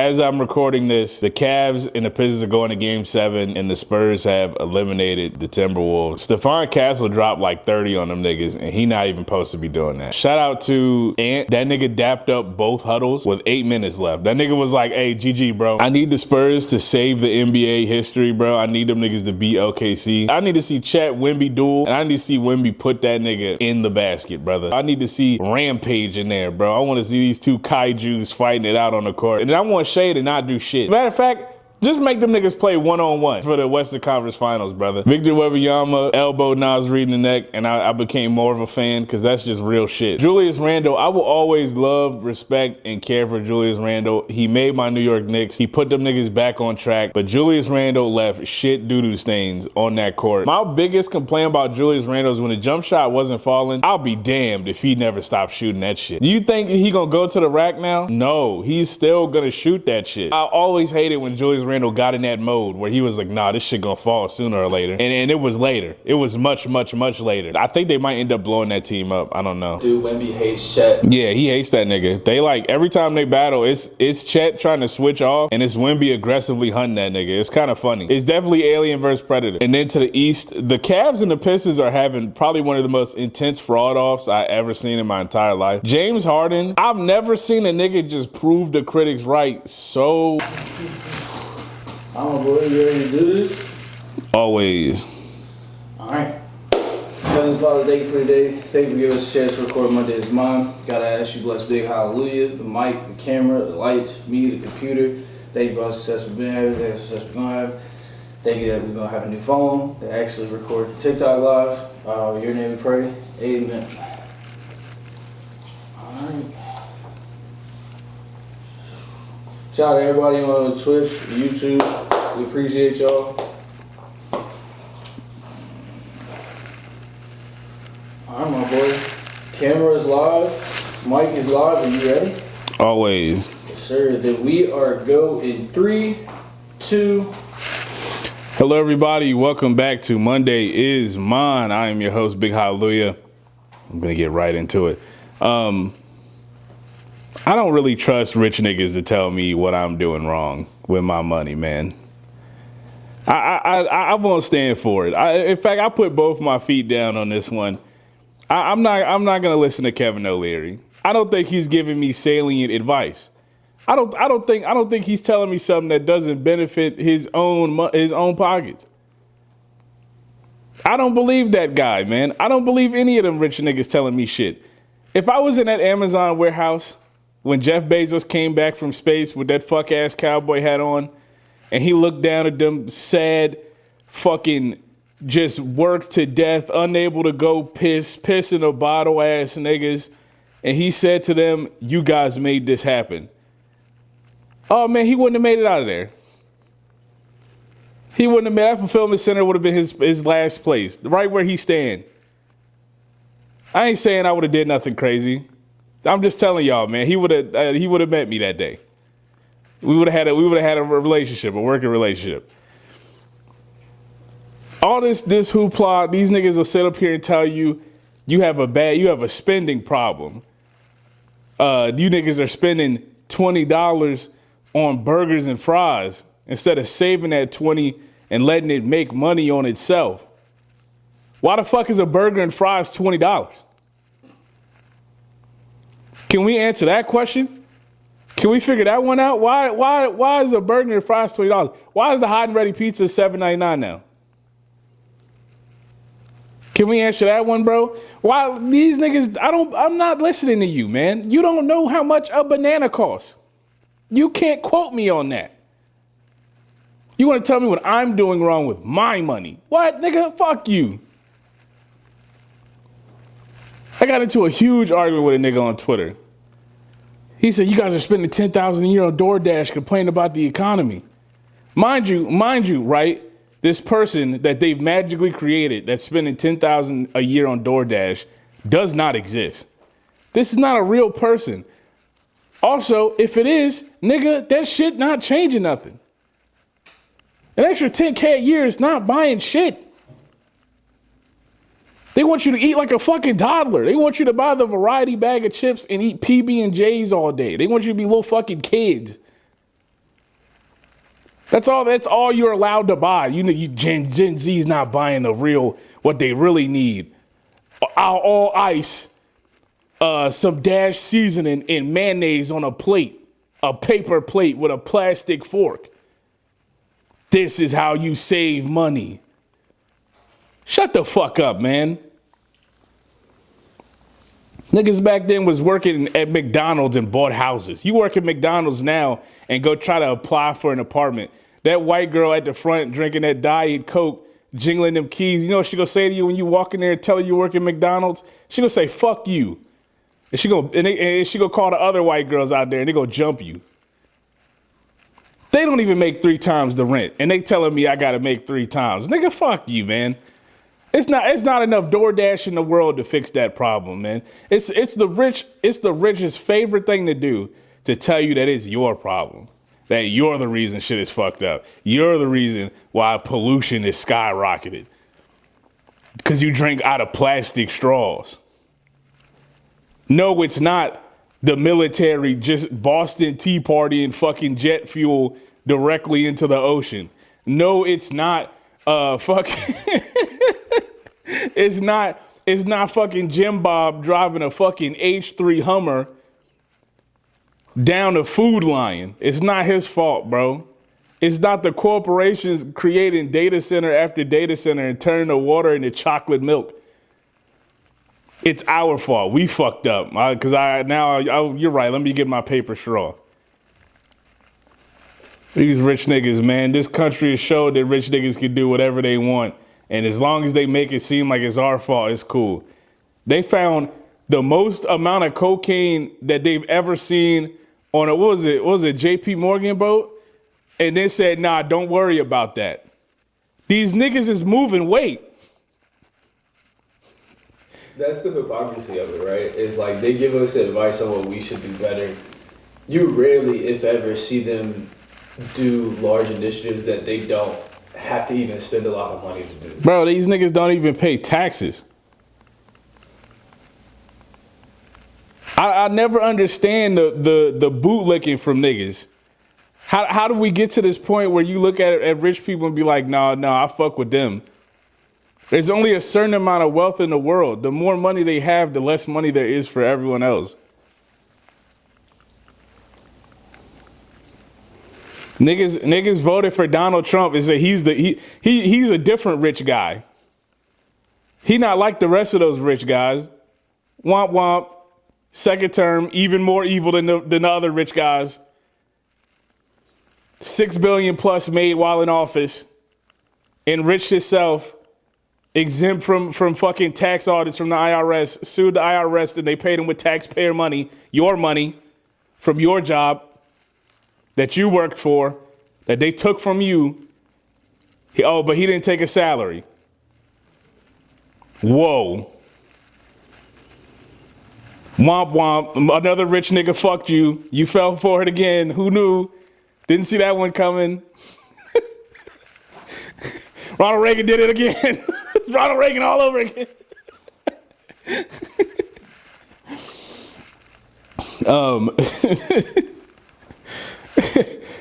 As I'm recording this, the Cavs and the Pistons are going to Game 7, and the Spurs have eliminated the Timberwolves. Stephon Castle dropped like 30 on them niggas, and he not even supposed to be doing that. Shout out to Ant. That nigga dapped up both huddles with 8 minutes left. That nigga was like, hey, GG, bro. I need the Spurs to save the NBA history, bro. I need them niggas to beat OKC. I need to see Chet Wemby duel, and I need to see Wemby put that nigga in the basket, brother. I need to see Rampage in there, bro. I want to see these two kaijus fighting it out on the court. And I want Shea to not do shit. Matter of fact, just make them niggas play one-on-one for the Western Conference Finals, brother. Victor Wembanyama elbowed Nas Reed in the neck, and I became more of a fan because that's just real shit. Julius Randle, I will always love, respect, and care for Julius Randle. He made my New York Knicks. He put them niggas back on track, but Julius Randle left shit doo-doo stains on that court. My biggest complaint about Julius Randle is when the jump shot wasn't falling, I'll be damned if he never stopped shooting that shit. You think he gonna go to the rack now? No, he's still gonna shoot that shit. I always hated when Julius Randle got in that mode where he was like, nah, this shit gonna fall sooner or later. And it was later. It was much, much, much later. I think they might end up blowing that team up. I don't know. Dude, Wemby hates Chet. Yeah, he hates that nigga. They like, every time they battle, it's Chet trying to switch off, and it's Wemby aggressively hunting that nigga. It's kind of funny. It's definitely Alien versus Predator. And then to the East, the Cavs and the Pistons are having probably one of the most intense fraud offs I ever seen in my entire life. James Harden, I've never seen a nigga just prove the critics right so... I'm boy, you ready to do this? Always. Alright. Heavenly Father, thank you for today. Thank you for giving us a chance to record Monday is Mine. Gotta ask you, bless big hallelujah. The mic, the camera, the lights, me, the computer. Thank you for all the success we've been having. Thank you for the success we're gonna have. Thank you that we're gonna have a new phone that actually record the TikTok live. Your name we pray. Amen. Alright. Shout out to everybody on Twitch, YouTube. We appreciate y'all. Alright, my boy. Camera is live. Mic is live. Are you ready? Always. Yes, sir. Then we are go in 3, 2. Hello, everybody. Welcome back to Monday is Mine. I am your host, Big Hallelujah. I'm going to get right into it. I don't really trust rich niggas to tell me what I'm doing wrong with my money, man. I won't stand for it. In fact, I put both my feet down on this one. I'm not gonna listen to Kevin O'Leary. I don't think he's giving me salient advice. I don't think he's telling me something that doesn't benefit his own pockets. I don't believe that guy, man. I don't believe any of them rich niggas telling me shit. If I was in that Amazon warehouse when Jeff Bezos came back from space with that fuck ass cowboy hat on, and he looked down at them sad, fucking just worked to death, unable to go piss in a bottle ass niggas, and he said to them, you guys made this happen. Oh man, he wouldn't have made it out of there. He wouldn't have made that fulfillment center would have been his last place, right where he stand. I ain't saying I would have did nothing crazy. I'm just telling y'all, man. He would have met me that day. We would have had a relationship, a working relationship. All this hoopla, these niggas will sit up here and tell you you have a spending problem. You niggas are spending $20 on burgers and fries instead of saving that 20 and letting it make money on itself. Why the fuck is a burger and fries $20? Can we answer that question? Can we figure that one out? Why is a burger and fries $20? Why is the hot and ready pizza $7.99 now? Can we answer that one, bro? Why these niggas, I'm not listening to you, man. You don't know how much a banana costs. You can't quote me on that. You want to tell me what I'm doing wrong with my money? What, nigga? Fuck you. I got into a huge argument with a nigga on Twitter. He said, you guys are spending $10,000 a year on DoorDash complaining about the economy. Mind you, right? This person that they've magically created that's spending $10,000 a year on DoorDash does not exist. This is not a real person. Also, if it is, nigga, that shit not changing nothing. An extra $10K a year is not buying shit. They want you to eat like a fucking toddler. They want you to buy the variety bag of chips and eat PB&Js all day. They want you to be little fucking kids. That's all you're allowed to buy. You know, Gen Z's not buying the real, what they really need. All ice, some Dash seasoning and mayonnaise on a plate, a paper plate with a plastic fork. This is how you save money. Shut the fuck up, man. Niggas back then was working at McDonald's and bought houses. You work at McDonald's now and go try to apply for an apartment. That white girl at the front drinking that Diet Coke, jingling them keys. You know what she gonna say to you when you walk in there and tell her you work at McDonald's? She gonna say, fuck you. And she gonna call the other white girls out there and they gonna jump you. They don't even make 3 times the rent. And they telling me I gotta make 3 times. Nigga, fuck you, man. It's not enough DoorDash in the world to fix that problem, man. It's the rich's favorite thing to do to tell you that it's your problem. That you're the reason shit is fucked up. You're the reason why pollution is skyrocketed. Because you drink out of plastic straws. No, it's not the military just Boston Tea Party and fucking jet fuel directly into the ocean. No, it's not fucking it's not fucking Jim Bob driving a fucking H3 Hummer down a Food Lion. It's not his fault, bro. It's not the corporations creating data center after data center and turning the water into chocolate milk. It's our fault. We fucked up. You're right. Let me get my paper straw. These rich niggas, man. This country has showed that rich niggas can do whatever they want. And as long as they make it seem like it's our fault, it's cool. They found the most amount of cocaine that they've ever seen on a, what was it, JP Morgan boat? And they said, nah, don't worry about that. These niggas is moving weight. That's the hypocrisy of it, right? It's like they give us advice on what we should do better. You rarely, if ever, see them do large initiatives that they don't have to even spend a lot of money to do. Bro, these niggas don't even pay taxes. I never understand the bootlicking from niggas. How do we get to this point where you look at rich people and be like, nah, I fuck with them? There's only a certain amount of wealth in the world. The more money they have, the less money there is for everyone else. Niggas voted for Donald Trump and say he's a different rich guy. He not like the rest of those rich guys. Womp womp. Second term, even more evil than the other rich guys. $6 billion plus made while in office. Enriched himself. Exempt from fucking tax audits from the IRS. Sued the IRS and they paid him with taxpayer money. Your money from your job that you worked for, that they took from you. But he didn't take a salary. Whoa. Womp womp. Another rich nigga fucked you. You fell for it again. Who knew? Didn't see that one coming. Ronald Reagan did it again. It's Ronald Reagan all over again.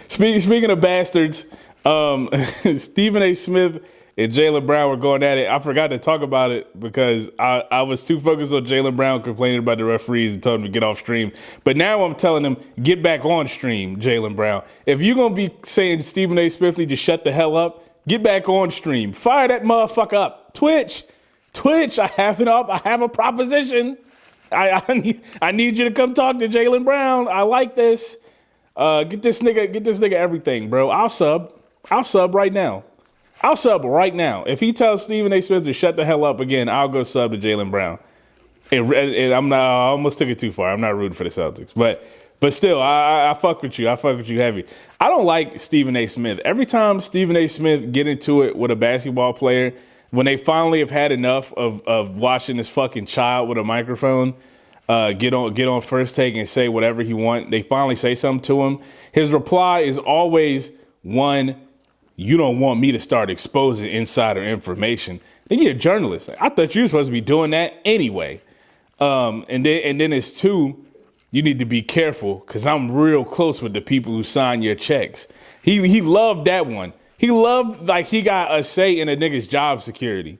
Speaking of bastards, Stephen A. Smith and Jaylen Brown were going at it. I forgot to talk about it because I was too focused on Jaylen Brown complaining about the referees and told him to get off stream. But now I'm telling him, get back on stream, Jaylen Brown. If you're going to be saying Stephen A. Smith need to shut the hell up, get back on stream. Fire that motherfucker up. Twitch, I have it up. I have a proposition. I need you to come talk to Jaylen Brown. I like this. Get this nigga everything, bro. I'll sub right now. If he tells Stephen A. Smith to shut the hell up again, I'll go sub to Jaylen Brown. And I almost took it too far. I'm not rooting for the Celtics, but still, I fuck with you. I fuck with you heavy. I don't like Stephen A. Smith. Every time Stephen A. Smith get into it with a basketball player, when they finally have had enough of watching this fucking child with a microphone get on First Take and say whatever he want, they finally say something to him. His reply is always one, you don't want me to start exposing insider information. Then you're a journalist. I thought you were supposed to be doing that anyway. And then it's two, you need to be careful because I'm real close with the people who sign your checks. He loved that one. He loved like he got a say in a nigga's job security.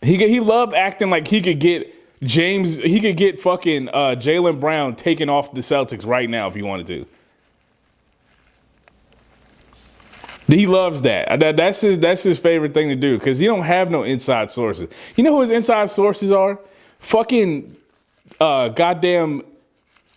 He loved acting like he could get fucking Jaylen Brown taken off the Celtics right now if he wanted to. He loves that. That's his favorite thing to do because he don't have no inside sources. You know who his inside sources are? Fucking goddamn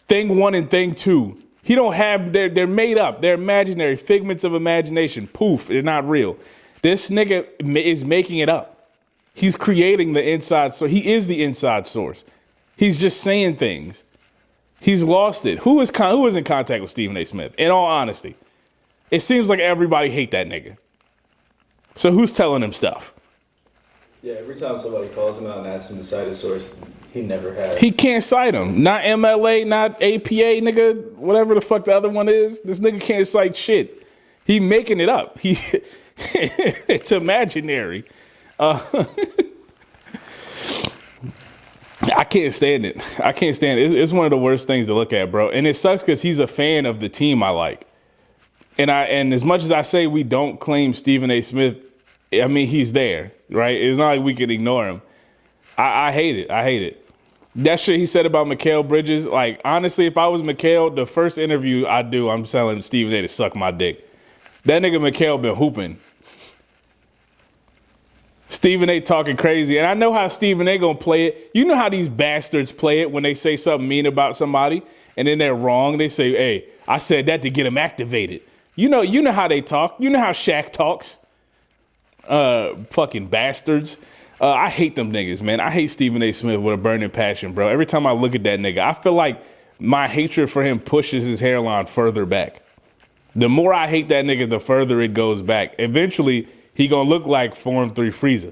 thing 1 and thing 2. He don't have, they're made up. They're imaginary, figments of imagination. Poof, they're not real. This nigga is making it up. He's creating the inside source. He is the inside source. He's just saying things. He's lost it. Who is in contact with Stephen A. Smith? In all honesty, it seems like everybody hate that nigga. So who's telling him stuff? Yeah, every time somebody calls him out and asks him to cite a source, he never has. He can't cite him. Not MLA, not APA, nigga, whatever the fuck the other one is. This nigga can't cite shit. He making it up. It's imaginary. I can't stand it. It's one of the worst things to look at, bro. And it sucks because he's a fan of the team I like. And as much as I say we don't claim Stephen A. Smith, I mean, he's there, right? It's not like we can ignore him. I hate it. That shit he said about Mikal Bridges, like, honestly, if I was Mikal, the first interview I do, I'm telling Stephen A. to suck my dick. That nigga Mikal been hooping. Stephen A. talking crazy. And I know how Stephen A. gonna play it. You know how these bastards play it when they say something mean about somebody and then they're wrong. They say, hey, I said that to get him activated. You know how they talk. You know how Shaq talks. Fucking bastards. I hate them niggas, man. I hate Stephen A. Smith with a burning passion, bro. Every time I look at that nigga, I feel like my hatred for him pushes his hairline further back. The more I hate that nigga, the further it goes back. Eventually, he gonna look like Form 3 Frieza.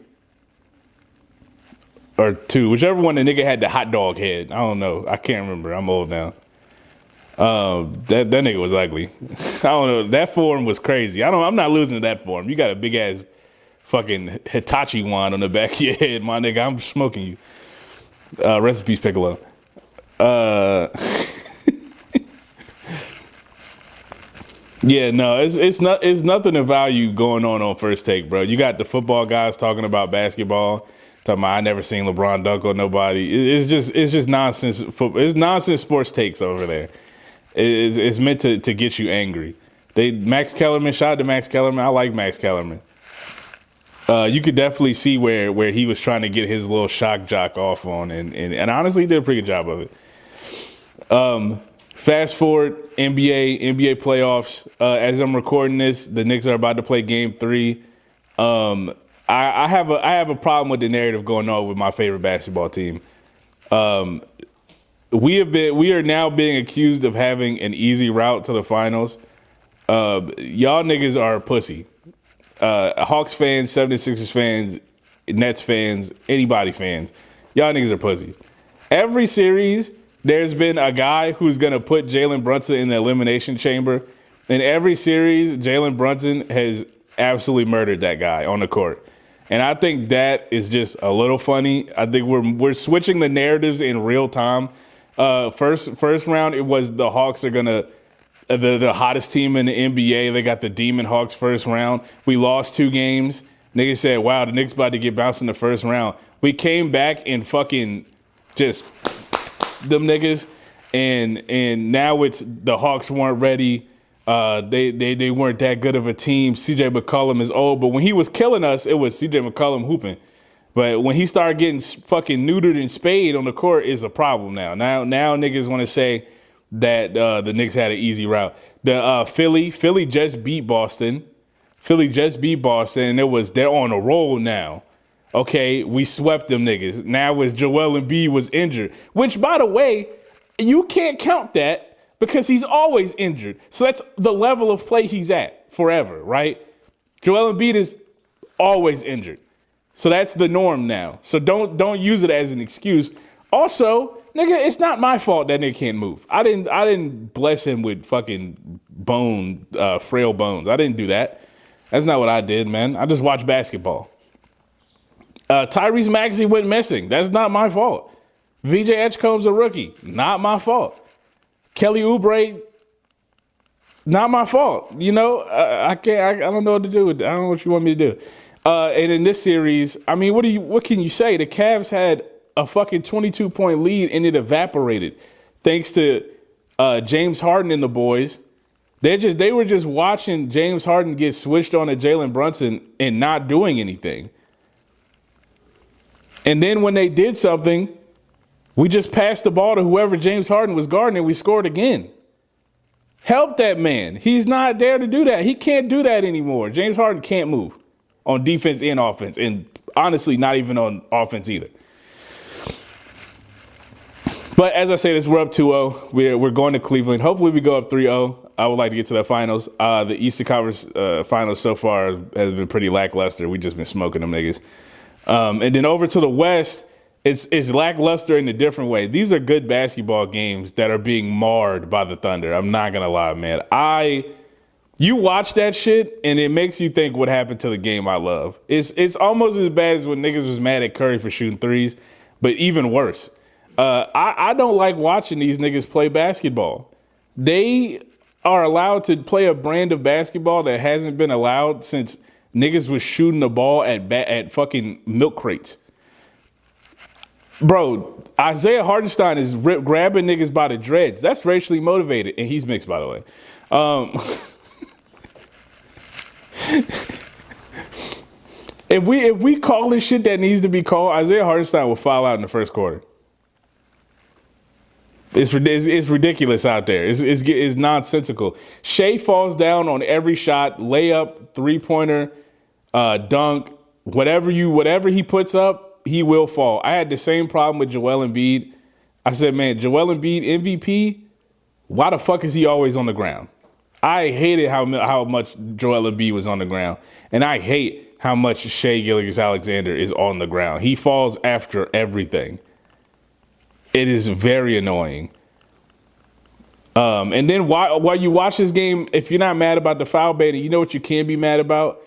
Or 2, whichever one the nigga had the hot dog head. I don't know. I can't remember. I'm old now. That nigga was ugly. I don't know. That form was crazy. I'm not losing to that form. You got a big ass fucking Hitachi wand on the back of your head, my nigga. I'm smoking you. Rest in peace, Piccolo. Yeah, no, it's nothing of value going on First Take, bro. You got the football guys talking about basketball, talking about I never seen LeBron dunk on nobody. It's just nonsense. It's nonsense sports takes over there. It's meant to get you angry. Max Kellerman, shout out to Max Kellerman. I like Max Kellerman. You could definitely see where he was trying to get his little shock jock off on, and honestly, he did a pretty good job of it. Fast forward, NBA playoffs. As I'm recording this, the Knicks are about to play Game 3. I have a problem with the narrative going on with my favorite basketball team. We are now being accused of having an easy route to the finals. Y'all niggas are a pussy. Hawks fans, 76ers fans, Nets fans, anybody fans. Y'all niggas are pussies. Every series, there's been a guy who's going to put Jalen Brunson in the elimination chamber. In every series, Jalen Brunson has absolutely murdered that guy on the court. And I think that is just a little funny. I think we're switching the narratives in real time. First round, it was the Hawks are going to the hottest team in the NBA. They got the Demon Hawks first round. We lost 2 games. Niggas said, wow, the Knicks about to get bounced in the first round. We came back and fucking just them niggas. And now it's the Hawks weren't ready. They weren't that good of a team. CJ McCollum is old, but when he was killing us, it was CJ McCollum hooping. But when he started getting fucking neutered and spayed on the court, is a problem now. Now niggas want to say that the Knicks had an easy route. The Philly just beat Boston. And they're on a roll now. Okay, we swept them niggas. Now as Joel Embiid was injured, which by the way, you can't count that because he's always injured. So that's the level of play he's at forever, right? Joel Embiid is always injured. So that's the norm now. So don't use it as an excuse. Also, nigga, it's not my fault that nigga can't move. I didn't bless him with fucking frail bones. I didn't do that. That's not what I did, man. I just watched basketball. Tyrese Maxey went missing. That's not my fault. VJ Edgecombe's a rookie. Not my fault. Kelly Oubre, not my fault. You know, I can't. I don't know what to do with that. I don't know what you want me to do. And in this series, I mean, what can you say? The Cavs had a fucking 22-point lead and it evaporated thanks to James Harden and the boys. They were just watching James Harden get switched on to Jalen Brunson and not doing anything. And then when they did something, we just passed the ball to whoever James Harden was guarding and we scored again. Help that man. He's not there to do that. He can't do that anymore. James Harden can't move on defense and offense, and honestly, not even on offense either. But as I say this, we're up 2-0. We're going to Cleveland. Hopefully we go up 3-0. I would like to get to the finals. The Eastern Conference finals so far has been pretty lackluster. We just been smoking them niggas. And then over to the West, it's lackluster in a different way. These are good basketball games that are being marred by the Thunder. I'm not going to lie, man. You watch that shit, and it makes you think what happened to the game I love. It's almost as bad as when niggas was mad at Curry for shooting threes, but even worse. I don't like watching these niggas play basketball. They are allowed to play a brand of basketball that hasn't been allowed since niggas was shooting the ball at fucking milk crates. Bro, Isaiah Hartenstein is grabbing niggas by the dreads. That's racially motivated, and he's mixed, by the way. If we call this shit that needs to be called, Isaiah Hartenstein will foul out in the first quarter. It's ridiculous out there. It's nonsensical. Shea falls down on every shot, layup, three-pointer, dunk, whatever he puts up, he will fall. I had the same problem with Joel Embiid. I said, man, Joel Embiid MVP, why the fuck is he always on the ground? I hated how much Joel Embiid was on the ground, and I hate how much Shea Gilgeous-Alexander is on the ground. He falls after everything. It is very annoying. And then while you watch this game, if you're not mad about the foul baiting, you know what you can be mad about?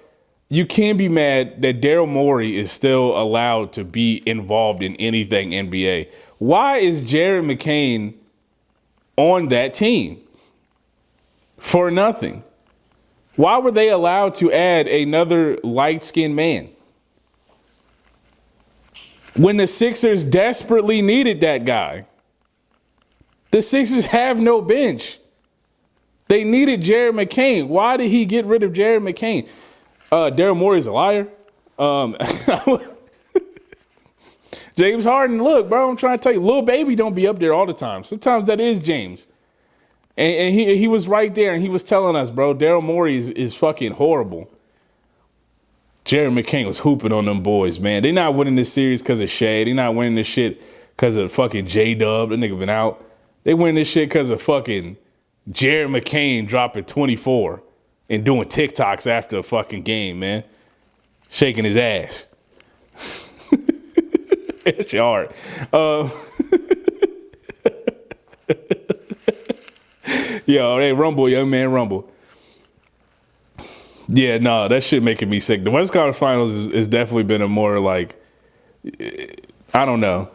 You can be mad that Daryl Morey is still allowed to be involved in anything NBA. Why is Jared McCain on that team? For nothing. Why were they allowed to add another light-skinned man? When the Sixers desperately needed that guy. The Sixers have no bench. They needed Jared McCain. Why did he get rid of Jared McCain? Daryl Morey's a liar. James Harden, look, bro, I'm trying to tell you, Lil Baby don't be up there all the time. Sometimes that is James. And he was right there, and he was telling us, bro, Daryl Morey is fucking horrible. Jared McCain was hooping on them boys, man. They not winning this series because of Shea. They not winning this shit because of fucking J-Dub. The nigga been out. They winning this shit because of fucking Jared McCain dropping 24 and doing TikToks after a fucking game, man. Shaking his ass. It's hard. Yo, hey, Rumble, young man, Rumble. Yeah, no, that shit making me sick. The West Conference Finals has definitely been a more like, I don't know.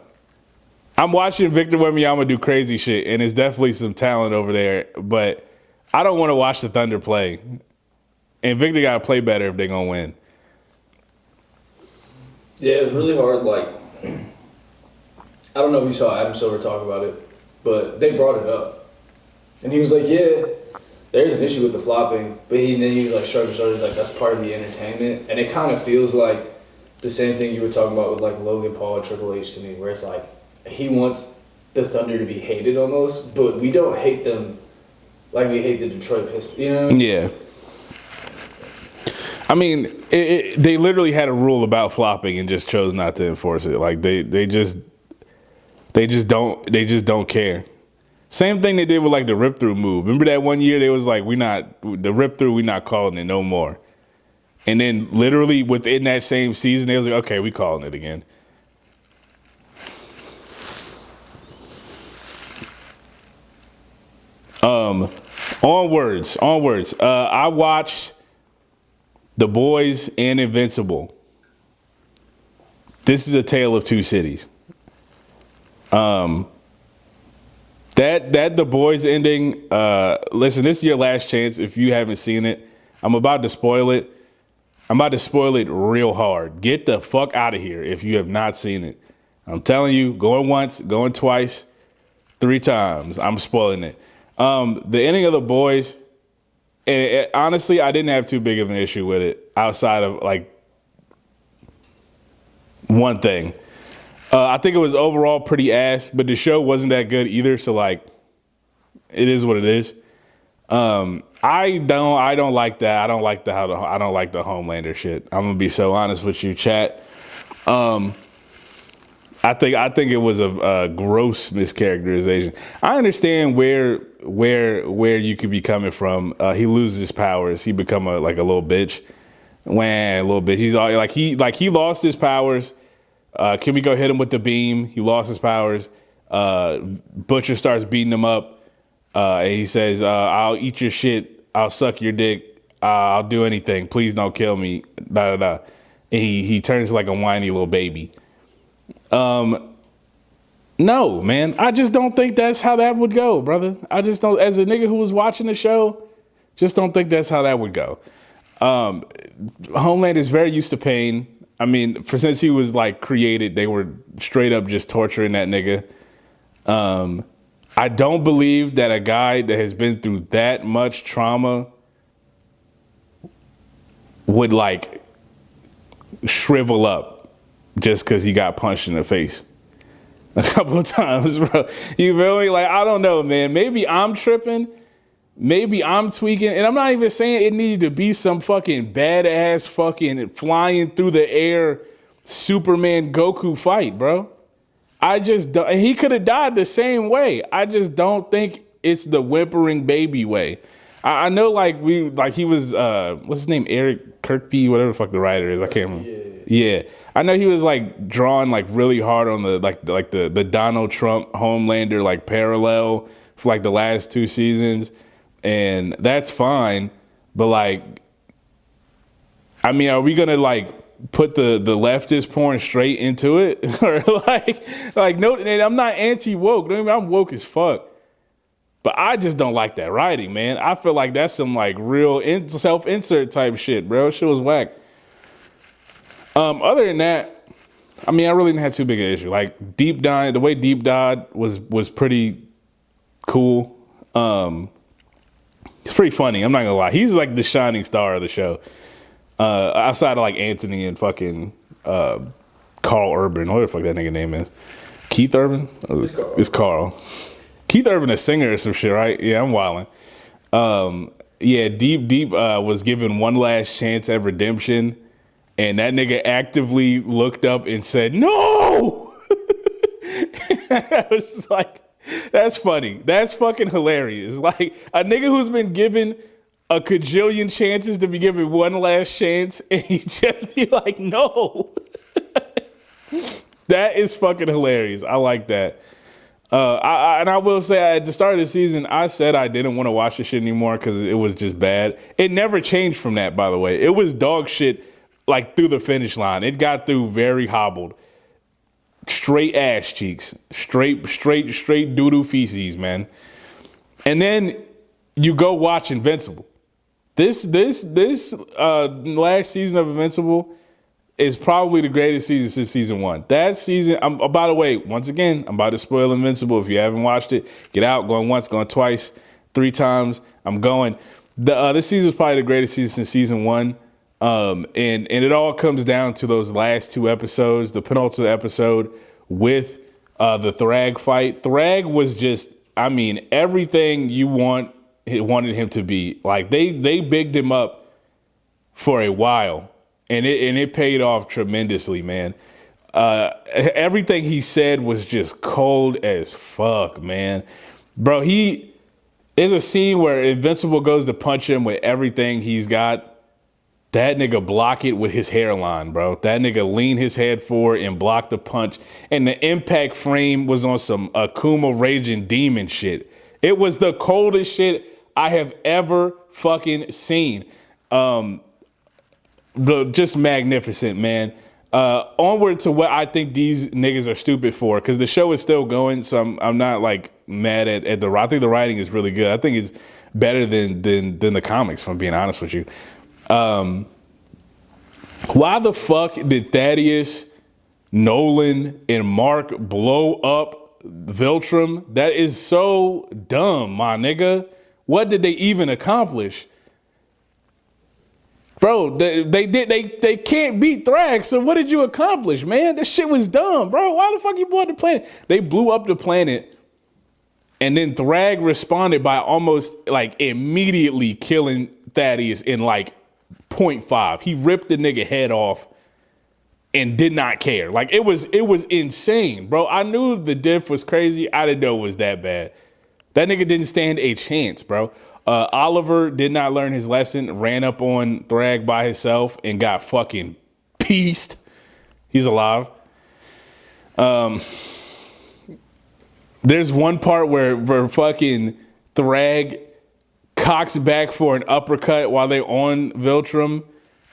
I'm watching Victor Wembanyama do crazy shit, and there's definitely some talent over there, but I don't want to watch the Thunder play. And Victor got to play better if they're going to win. Yeah, it was really hard. Like, I don't know if you saw Adam Silver talk about it, but they brought it up. And he was like, yeah, there's an issue with the flopping, but then he was like, shrugging his shoulders, like, that's part of the entertainment. And it kind of feels like the same thing you were talking about with like Logan Paul and Triple H to me, where it's like, he wants the Thunder to be hated almost, but we don't hate them like we hate the Detroit Pistons, you know? Yeah. I mean, they literally had a rule about flopping and just chose not to enforce it. Like they just don't care. Same thing they did with like the rip through move. Remember that one year they was like, we're not calling it no more. And then literally within that same season, they was like, okay, we calling it again. Onwards. I watched The Boys and Invincible. This is a tale of two cities. That The Boys ending, listen, this is your last chance if you haven't seen it. I'm about to spoil it. I'm about to spoil it real hard. Get the fuck out of here if you have not seen it. I'm telling you, going once, going twice, 3 times. I'm spoiling it. The ending of The Boys, honestly, I didn't have too big of an issue with it outside of like one thing. I think it was overall pretty ass, but the show wasn't that good either. So like, it is what it is. I don't like that. I don't like the Homelander shit. I'm gonna be so honest with you, chat. I think it was a gross mischaracterization. I understand where you could be coming from. He loses his powers. He become a little bitch. A little bitch. He's all he lost his powers. Can we go hit him with the beam? He lost his powers. Butcher starts beating him up. And he says, I'll eat your shit. I'll suck your dick. I'll do anything. Please don't kill me. Da, da, da. And he turns like a whiny little baby. No, man. I just don't think that's how that would go, brother. I just don't, as a nigga who was watching the show, just don't think that's how that would go. Homeland is very used to pain. I mean, since he was like created, they were straight up just torturing that nigga. I don't believe that a guy that has been through that much trauma would like shrivel up just because he got punched in the face a couple of times, bro. You feel me? Like, I don't know, man. Maybe I'm tripping. Maybe I'm tweaking. And I'm not even saying it needed to be some fucking badass fucking flying through the air Superman Goku fight, bro. I just don't. And he could have died the same way. I just don't think it's the whimpering baby way. I know he was what's his name, Eric Kirkby, whatever the fuck the writer is. I can't remember. Yeah. I know he was like drawn like really hard on the Donald Trump Homelander like parallel for like the last 2 seasons, and that's fine. But like, I mean, are we gonna like put the leftist porn straight into it? Or like no, and I'm not anti-woke. I'm woke as fuck. But I just don't like that writing, man. I feel like that's some like real self-insert type shit, bro. Shit was whack. Other than that, I mean, I really didn't have too big an issue. Like Deep died, the way Deep died was pretty cool. It's pretty funny. I'm not gonna lie. He's like the shining star of the show. Outside of like Anthony and fucking Carl Urban, whatever the fuck that nigga name is. Keith Urban? It's Carl. Keith Urban, a singer or some shit, right? Yeah, I'm wilding. Yeah, Deep was given one last chance at redemption, and that nigga actively looked up and said, "No!" I was just like, that's funny. That's fucking hilarious. Like, a nigga who's been given a cajillion chances to be given one last chance, and he just be like, "No." That is fucking hilarious. I like that. I will say, at the start of the season, I said I didn't want to watch this shit anymore because it was just bad. It never changed from that, by the way. It was dog shit, like, through the finish line. It got through very hobbled. Straight ass cheeks. Straight doo-doo feces, man. And then you go watch Invincible. This last season of Invincible is probably the greatest season since season 1. That season, by the way, once again, I'm about to spoil Invincible. If you haven't watched it, get out, going once, going twice, 3 times. I'm going. This season is probably the greatest season since season 1. And it all comes down to those last 2 episodes, the penultimate episode with the Thrag fight. Thrag was just, I mean, everything you wanted him to be. Like, they bigged him up for a while. And it paid off tremendously, man. Everything he said was just cold as fuck, man. Bro, there's a scene where Invincible goes to punch him with everything he's got. That nigga block it with his hairline, bro. That nigga lean his head forward and block the punch. And the impact frame was on some Akuma Raging Demon shit. It was the coldest shit I have ever fucking seen. Just magnificent, man. Onward to what I think these niggas are stupid for, because the show is still going, so I'm not like mad at the. I think the writing is really good. I think it's better than the comics, if I'm being honest with you. Why the fuck did Thaddeus, Nolan, and Mark blow up Viltrum? That is so dumb, my nigga. What did they even accomplish? Bro, they can't beat Thrax, so what did you accomplish, man? This shit was dumb, bro. Why the fuck you blew up the planet? They blew up the planet, and then Thrag responded by almost like immediately killing Thaddeus in like 0.5. He ripped the nigga head off and did not care. Like it was insane, bro. I knew the diff was crazy. I didn't know it was that bad. That nigga didn't stand a chance, bro. Oliver did not learn his lesson, ran up on Thrag by himself and got fucking pieced. He's alive. There's one part where fucking Thrag cocks back for an uppercut while they on Viltrum,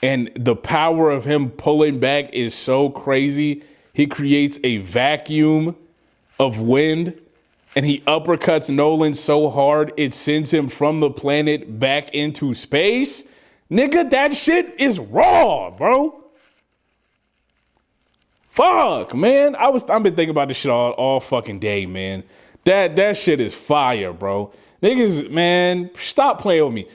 and the power of him pulling back is so crazy. He creates a vacuum of wind, and he uppercuts Nolan so hard it sends him from the planet back into space. Nigga, that shit is raw, bro. Fuck, man. I've been thinking about this shit all fucking day, man. That shit is fire, bro. Niggas, man, stop playing with me.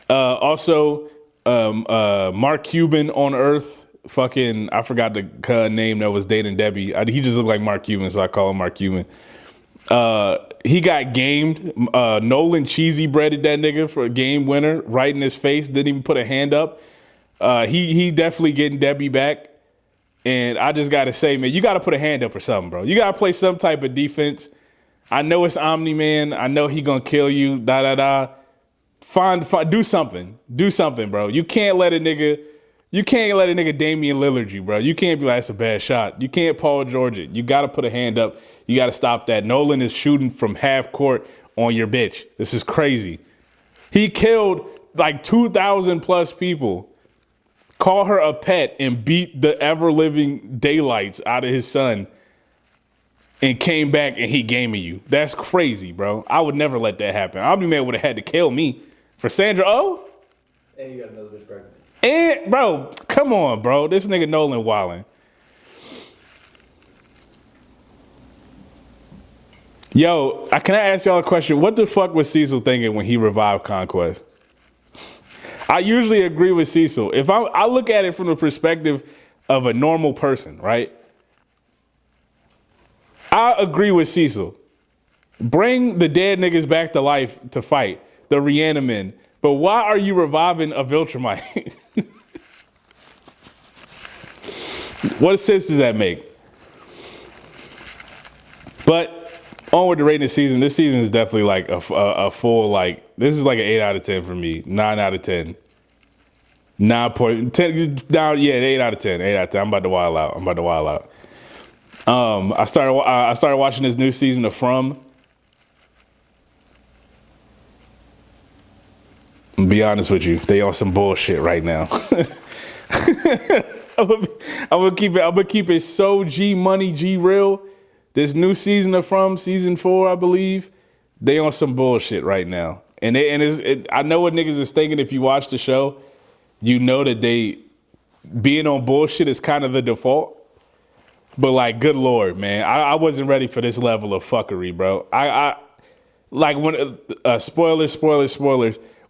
Also, Mark Cuban on Earth, fucking, I forgot the name that was dating Debbie. He just looked like Mark Cuban, so I call him Mark Cuban. He got gamed. Nolan cheesy breaded that nigga for a game winner right in his face. Didn't even put a hand up. He definitely getting Debbie back. And I just gotta say, man, you gotta put a hand up or something, bro. You gotta play some type of defense. I know it's Omni-Man. I know he gonna kill you. Find do something. Do something, bro. You can't let a nigga Damian Lillard you, bro. You can't be like, that's a bad shot. You can't Paul George it. You gotta put a hand up. You gotta stop that. Nolan is shooting from half court on your bitch. This is crazy. He killed like 2,000 plus people. Call her a pet and beat the ever-living daylights out of his son and came back and he gaming you. That's crazy, bro. I would never let that happen. Omni-Man would have had to kill me. For Sandra Oh? And you got another bitch pregnant. And, bro, come on, bro. This nigga Nolan wildin'. Yo, can I ask y'all a question? What the fuck was Cecil thinking when he revived Conquest? I usually agree with Cecil. If I look at it from the perspective of a normal person, right? I agree with Cecil. Bring the dead niggas back to life to fight, the Reanimen. But why are you reviving a Viltrumite? What sense does that make? But onward to rating the season. This season is definitely like a full, like, this is like an 8 out of 10 for me. 9 out of 10. 9.10 down, yeah, 8 out of 10. 8 out of 10. I'm about to wild out. I started watching this new season of From. I'm gonna be honest with you, they on some bullshit right now. I'm gonna keep it so G money, G real. This new season of From, season 4, I believe, they on some bullshit right now. And I know what niggas is thinking. If you watch the show, you know that they being on bullshit is kind of the default. But like, good Lord, man, I wasn't ready for this level of fuckery, bro. I like when spoilers.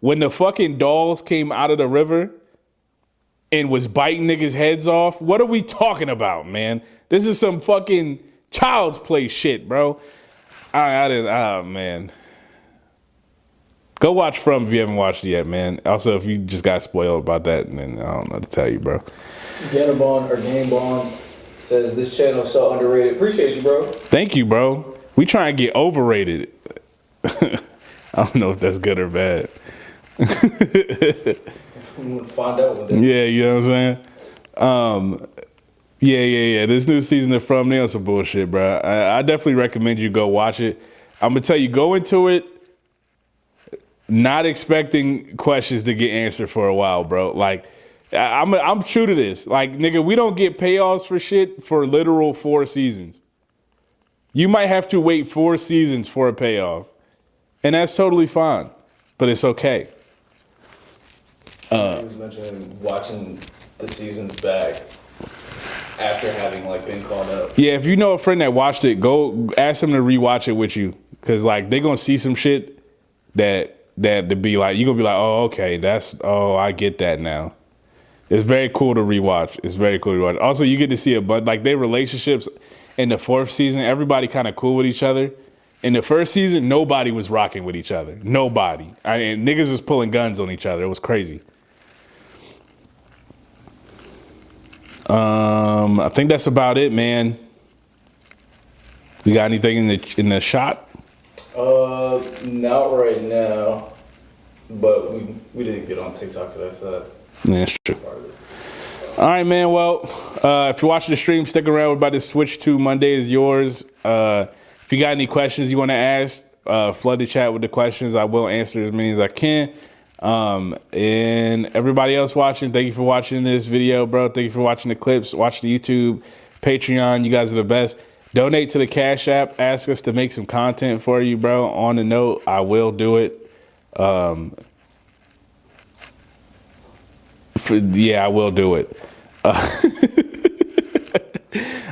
When the fucking dolls came out of the river and was biting niggas' heads off, what are we talking about, man? This is some fucking child's play shit, bro. I didn't. Oh man. Go watch From if you haven't watched it yet, man. Also, if you just got spoiled about that, then I don't know what to tell you, bro. Ganabon or Game Bond says this channel is so underrated. Appreciate you, bro. Thank you, bro. We try and get overrated. I don't know if that's good or bad. I'm gonna find out one day. Yeah, you know what I'm saying? Yeah. This new season of From, they on some bullshit, bro. I definitely recommend you go watch it. I'm gonna tell you, go into it not expecting questions to get answered for a while, bro. Like, I'm true to this. Like, nigga, we don't get payoffs for shit for literal 4 seasons. You might have to wait 4 seasons for a payoff. And that's totally fine. But it's okay. He was mentioning watching the seasons back after having like been called up. Yeah, if you know a friend that watched it, go ask them to rewatch it with you. Cause like they gonna see some shit that to be like, you gonna be like, oh, okay, I get that now. It's very cool to rewatch. It's very cool to rewatch. Also, you get to see like their relationships in the 4th season. Everybody kind of cool with each other. In the 1st season, nobody was rocking with each other. Nobody. Niggas was pulling guns on each other. It was crazy. I think that's about it, man. You got anything in the shot? Not right now. But we didn't get on TikTok today, so Yeah, that's true. All right, man. Well, if you're watching the stream, stick around. We're about to switch to Monday is Yours. If you got any questions you want to ask, flood the chat with the questions. I will answer as many as I can. And everybody else watching, thank you for watching this video, bro. Thank you for watching the clips. Watch the YouTube, Patreon. You guys are the best. Donate to the Cash App. Ask us to make some content for you, bro. On the note, I will do it. I will do it.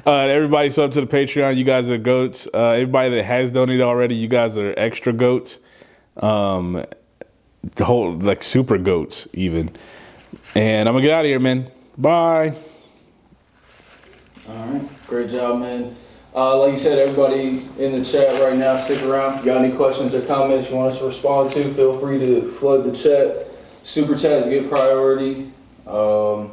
Everybody sub to the Patreon. You guys are goats. Everybody that has donated already, you guys are extra goats. The whole like super goats even. And I'm gonna get out of here, man. Bye. All right, great job, man. Like you said, everybody in the chat right now, stick around. If you got any questions or comments you want us to respond to, feel free to flood the chat. Super chats get priority. Are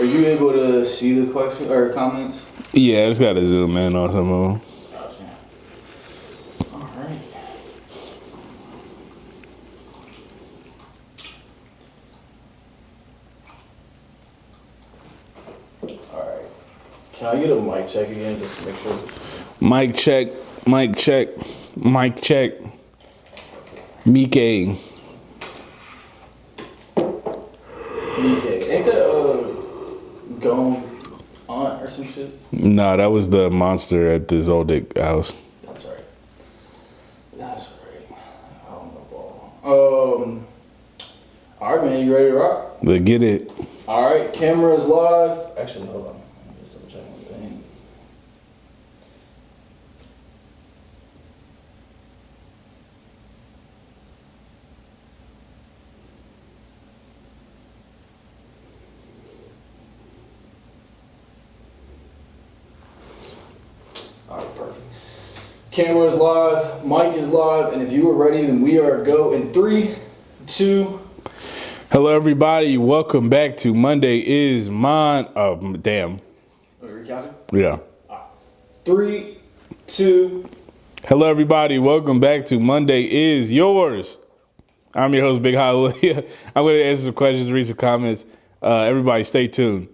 you able to see the question or comments? Yeah, I just gotta zoom in on some of them. Gotcha. All right. All right. Can I get a mic check again just to make sure? Mic check. Mic check. Mic check. Mike. Ain't that Gone Aunt or some shit? Nah, that was the monster at the Zoldyck house. That's right. That's right. I don't know ball. All right, man. You ready to rock? Let's get it. All right. Camera's live. Actually, hold on. Let me just double check one thing. All right, perfect. Camera is live, mic is live, and if you are ready, then we are go in 3, 2. Hello, everybody. Welcome back to Monday is Mine. Oh, damn. Are we counting? Yeah. 3, 2. Hello, everybody. Welcome back to Monday is Yours. I'm your host, Big Hallelujah. I'm going to answer some questions, read some comments. Everybody, stay tuned.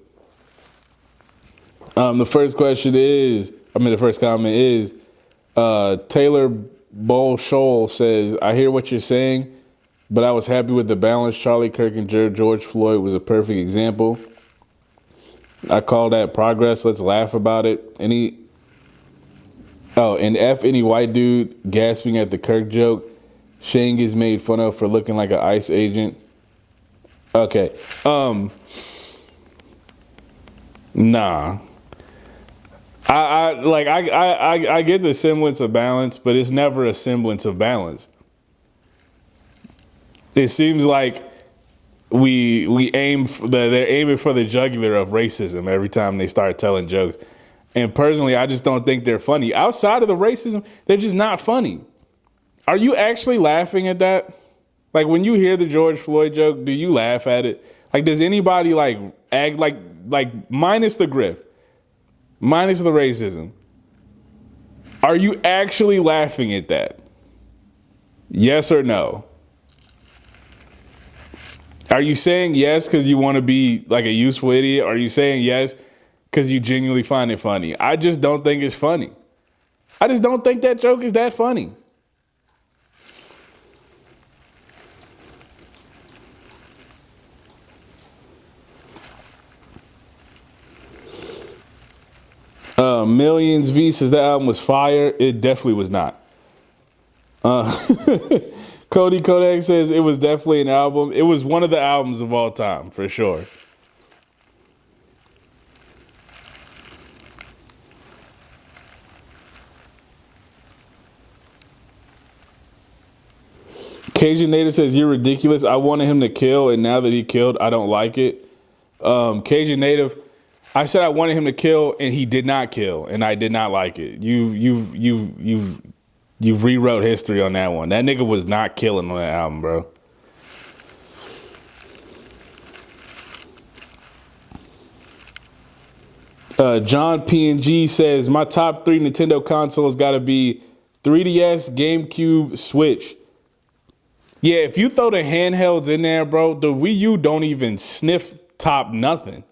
The first comment is, Taylor Bolshol says, I hear what you're saying, but I was happy with the balance. Charlie Kirk and George Floyd was a perfect example. I call that progress. Let's laugh about it. And F any white dude gasping at the Kirk joke. Shane gets made fun of for looking like an ICE agent. Okay. Nah. I get the semblance of balance, but it's never a semblance of balance. It seems like they're aiming for the jugular of racism every time they start telling jokes. And personally, I just don't think they're funny. Outside of the racism, they're just not funny. Are you actually laughing at that? Like when you hear the George Floyd joke, do you laugh at it? Like, does anybody like act like minus the grift? Minus the racism. Are you actually laughing at that? Yes or no? Are you saying yes because you want to be like a useful idiot? Or are you saying yes because you genuinely find it funny? I just don't think it's funny. I just don't think that joke is that funny. Millions V says that album was fire. It definitely was not. Cody Kodak says it was definitely an album. It was one of the albums of all time, for sure. Cajun Native says, you're ridiculous. I wanted him to kill, and now that he killed, I don't like it. Cajun Native, I said I wanted him to kill, and he did not kill, and I did not like it. You've rewrote history on that one. That nigga was not killing on that album, bro. John PNG says, my top 3 Nintendo consoles got to be 3DS, GameCube, Switch. Yeah, if you throw the handhelds in there, bro, the Wii U don't even sniff top nothing.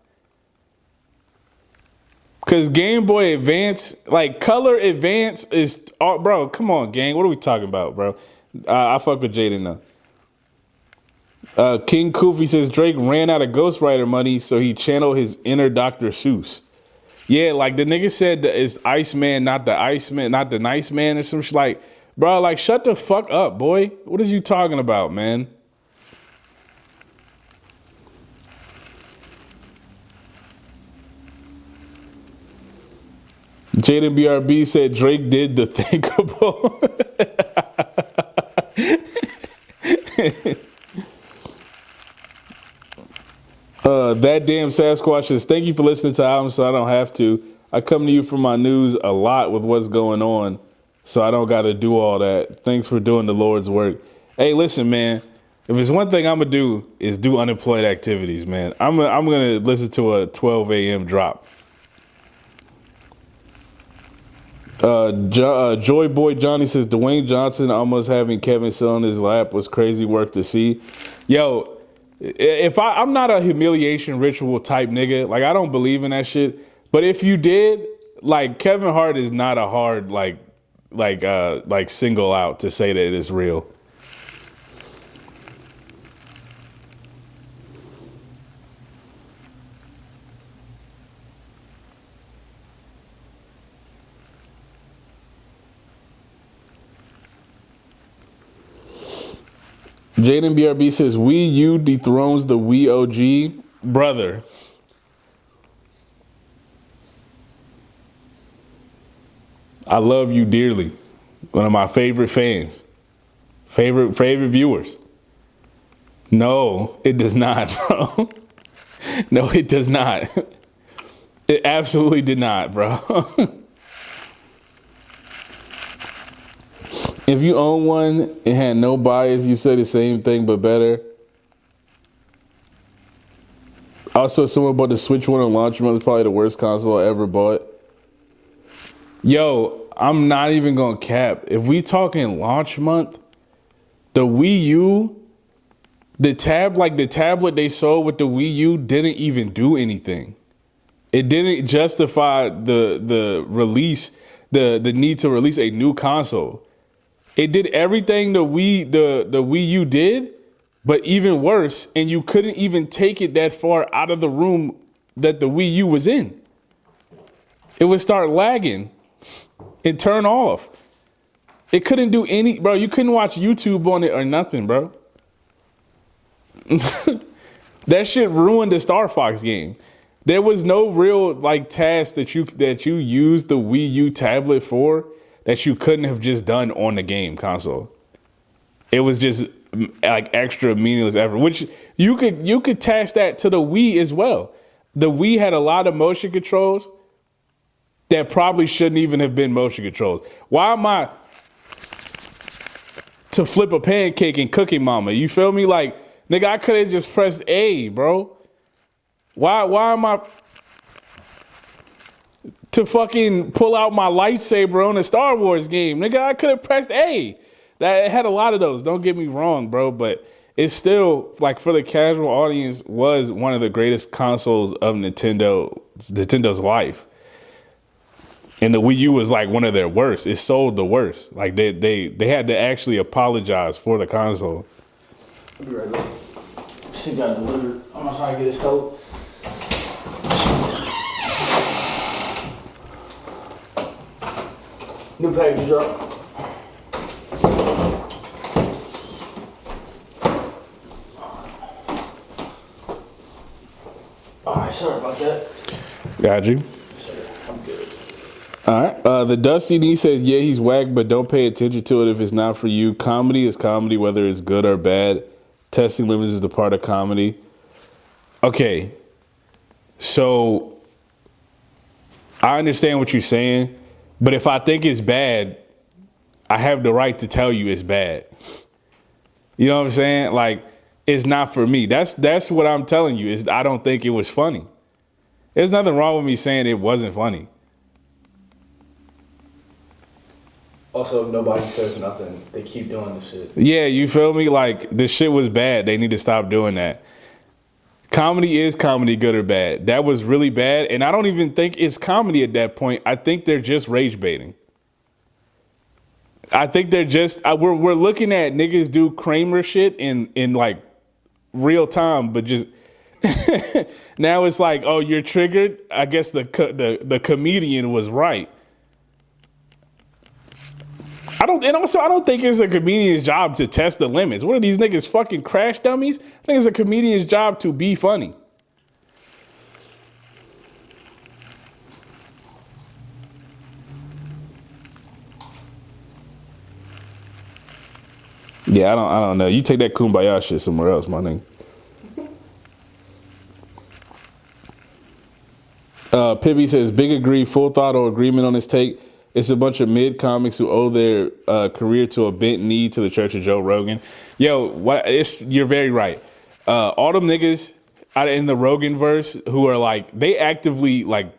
Because Game Boy Advance, like Color Advance is, oh, bro, come on, gang. What are we talking about, bro? I fuck with Jaden now. King Koofy says Drake ran out of Ghostwriter money, so he channeled his inner Dr. Seuss. Yeah, like the nigga said that it's Iceman, not the Iceman, not the Nice Man or some shit. Like, bro, like, shut the fuck up, boy. What is you talking about, man? Jaden BRB said Drake did the thinkable. That damn Sasquatch says, thank you for listening to the album so I don't have to. I come to you for my news a lot with what's going on, so I don't got to do all that. Thanks for doing the Lord's work. Hey, listen, man. If there's one thing I'm going to do is do unemployed activities, man. I'm going to listen to a 12 a.m. drop. Joy Boy Johnny says Dwayne Johnson almost having Kevin sit on his lap was crazy work to see. Yo, if I'm not a humiliation ritual type nigga, like I don't believe in that shit. But if you did, like Kevin Hart is not a hard like single out to say that it's real. Jaden BRB says Wii U dethrones the Wii OG. Brother. I love you dearly. One of my favorite fans. Favorite viewers. No, it does not, bro. No, it does not. It absolutely did not, bro. If you own one and had no bias, you say the same thing but better. Also, someone bought the Switch one on launch month. It's probably the worst console I ever bought. Yo, I'm not even gonna cap. If we talking launch month, the Wii U, the tablet they sold with the Wii U didn't even do anything. It didn't justify the release, the need to release a new console. It did everything the Wii U did, but even worse, and you couldn't even take it that far out of the room that the Wii U was in. It would start lagging and turn off. It couldn't do any, bro, you couldn't watch YouTube on it or nothing, bro. That shit ruined the Star Fox game. There was no real like task that you used the Wii U tablet for that you couldn't have just done on the game console. It was just like extra meaningless effort, which you could task that to the Wii as well. The Wii had a lot of motion controls that probably shouldn't even have been motion controls. Why am I to flip a pancake in Cookie Mama? You feel me? Like, nigga, I could have just pressed A, bro. Why am I to fucking pull out my lightsaber on a Star Wars game? Nigga, I could have pressed A. That had a lot of those. Don't get me wrong, bro, but it's still, like, for the casual audience, was one of the greatest consoles of Nintendo's life. And the Wii U was like one of their worst. It sold the worst. Like they had to actually apologize for the console. I'll be right back. Shit got delivered. I'm gonna try to get it stowed. New package drop. Alright, sorry about that. Got you. Sorry, I'm good. All right. The Dusty D says, yeah, he's whack, but don't pay attention to it if it's not for you. Comedy is comedy, whether it's good or bad. Testing limits is the part of comedy. Okay. So I understand what you're saying, but if I think it's bad, I have the right to tell you it's bad. You know what I'm saying? Like, it's not for me. That's what I'm telling you, is I don't think it was funny. There's nothing wrong with me saying it wasn't funny. Also, if nobody says nothing, they keep doing this shit. Yeah, you feel me? Like, this shit was bad. They need to stop doing that. Comedy is comedy, good or bad. That was really bad, and I don't even think it's comedy at that point. I think they're just rage baiting. I think they're just we're looking at niggas do Kramer shit in like real time, but just now it's like, oh, you're triggered. I guess the comedian was right. I don't think it's a comedian's job to test the limits. What are these niggas, fucking crash dummies? I think it's a comedian's job to be funny. Yeah, I don't know. You take that kumbaya shit somewhere else, my nigga. Pibby says, big agree, full throttle agreement on this take. It's a bunch of mid comics who owe their career to a bent knee to the Church of Joe Rogan. Yo, you're very right. All them niggas out in the Rogan verse who are like, they actively like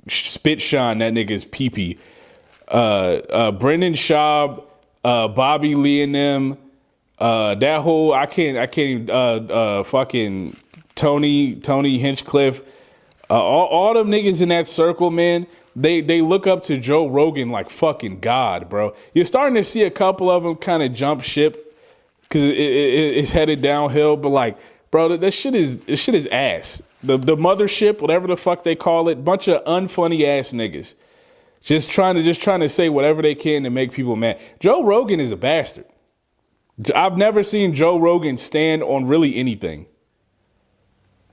spit shine that nigga's pee-pee. Brendan Schaub, Bobby Lee and them, that whole I can't fucking Tony Hinchcliffe, all them niggas in that circle, man. They look up to Joe Rogan like fucking God, bro. You're starting to see a couple of them kind of jump ship because it's headed downhill. But like, bro, this shit is ass. The mothership, whatever the fuck they call it, bunch of unfunny ass niggas, just trying to say whatever they can to make people mad. Joe Rogan is a bastard. I've never seen Joe Rogan stand on really anything.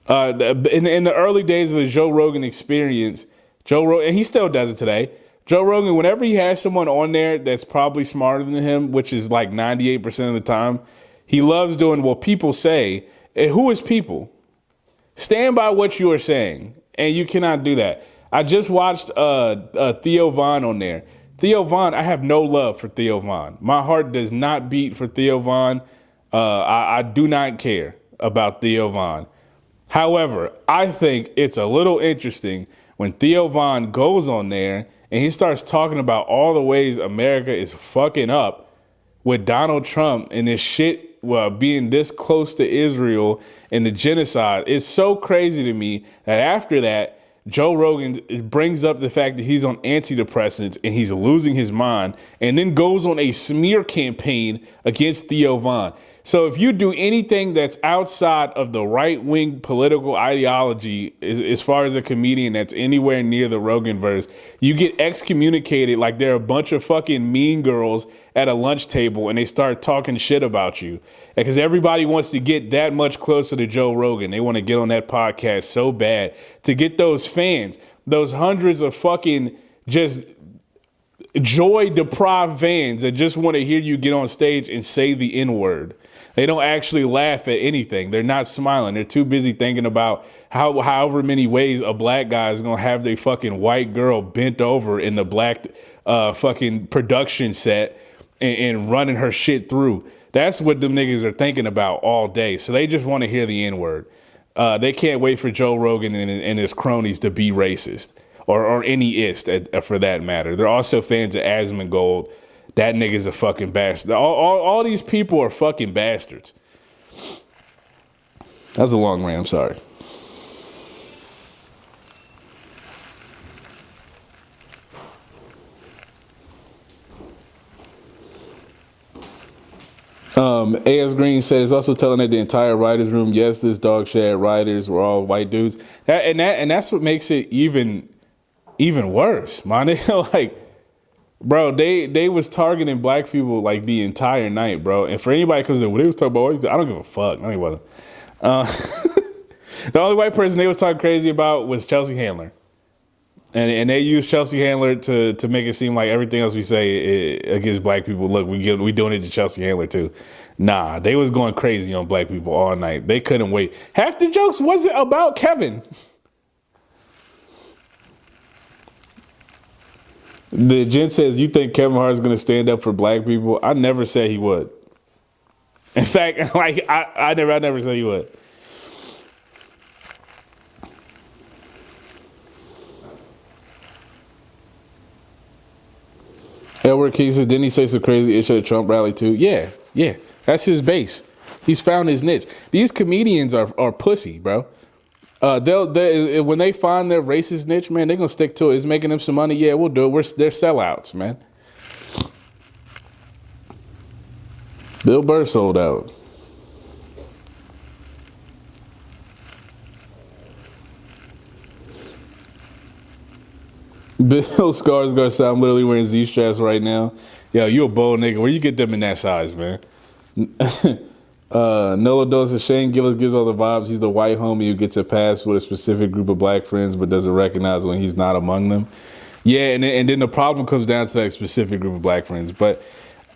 In the early days of the Joe Rogan experience, Joe Rogan, and he still does it today. Joe Rogan, whenever he has someone on there that's probably smarter than him, which is like 98% of the time, he loves doing what people say. And who is people? Stand by what you are saying, and you cannot do that. I just watched Theo Von on there. Theo Von, I have no love for Theo Von. My heart does not beat for Theo Von. I do not care about Theo Von. However, I think it's a little interesting when Theo Von goes on there and he starts talking about all the ways America is fucking up with Donald Trump and this shit being this close to Israel and the genocide. It's so crazy to me that after that, Joe Rogan brings up the fact that he's on antidepressants and he's losing his mind and then goes on a smear campaign against Theo Von. So if you do anything that's outside of the right-wing political ideology, as far as a comedian that's anywhere near the Rogan-verse, you get excommunicated like they're a bunch of fucking mean girls at a lunch table and they start talking shit about you. Because everybody wants to get that much closer to Joe Rogan. They want to get on that podcast so bad to get those fans, those hundreds of fucking just joy-deprived fans that just want to hear you get on stage and say the N-word. They don't actually laugh at anything. They're not smiling. They're too busy thinking about however many ways a black guy is going to have their fucking white girl bent over in the black fucking production set and running her shit through. That's what them niggas are thinking about all day. So they just want to hear the N-word. They can't wait for Joe Rogan and his cronies to be racist or any ist for that matter. They're also fans of Asmongold. That nigga's a fucking bastard. All these people are fucking bastards. That was a long rant. I'm sorry. A.S. Green says, also telling that the entire writers' room, yes, this dog shit writers were all white dudes. And that's what makes it even worse, man. Like, Bro, they was targeting black people like the entire night, bro. And for anybody comes in, well, they was talking about white, I don't give a fuck. No, he wasn't. The only white person they was talking crazy about was Chelsea Handler. And they used Chelsea Handler to make it seem like everything else we say against black people. Look, we doing it to Chelsea Handler too. Nah, they was going crazy on black people all night. They couldn't wait. Half the jokes wasn't about Kevin. The gent says, you think Kevin Hart is going to stand up for black people? I never said he would. In fact, like I never said he would. Edward King says, didn't he say some crazy shit at Trump rally too? Yeah. That's his base. He's found his niche. These comedians are pussy, bro. They'll when they find their racist niche, man, they're gonna stick to it. It's making them some money. Yeah, we'll do it. They're sellouts, man. Bill Burr sold out. Bill Skarsgård said, I'm literally wearing Z straps right now. Yo, you a bold nigga. Where you get them in that size, man? Nolo Dosa, Shane Gillis gives all the vibes. He's the white homie who gets a pass with a specific group of black friends, but doesn't recognize when he's not among them. Yeah, and then the problem comes down to that specific group of black friends. But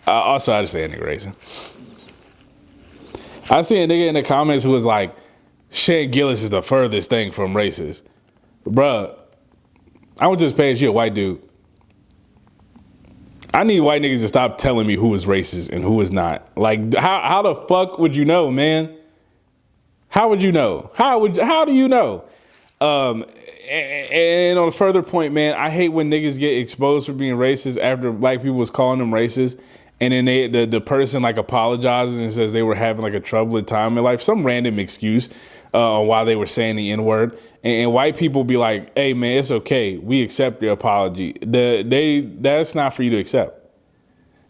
also, I just say a nigga racing. I see a nigga in the comments who was like, Shane Gillis is the furthest thing from racist. Bruh, I was just paying you a white dude. I need white niggas to stop telling me who is racist and who is not. Like, how the fuck would you know, man? How would you know? How do you know? And on a further point, man, I hate when niggas get exposed for being racist after black people was calling them racist, and then the person like apologizes and says they were having like a troubling time in life, some random excuse on why they were saying the N-word. And white people be like, hey, man, it's okay. We accept your apology. That's not for you to accept.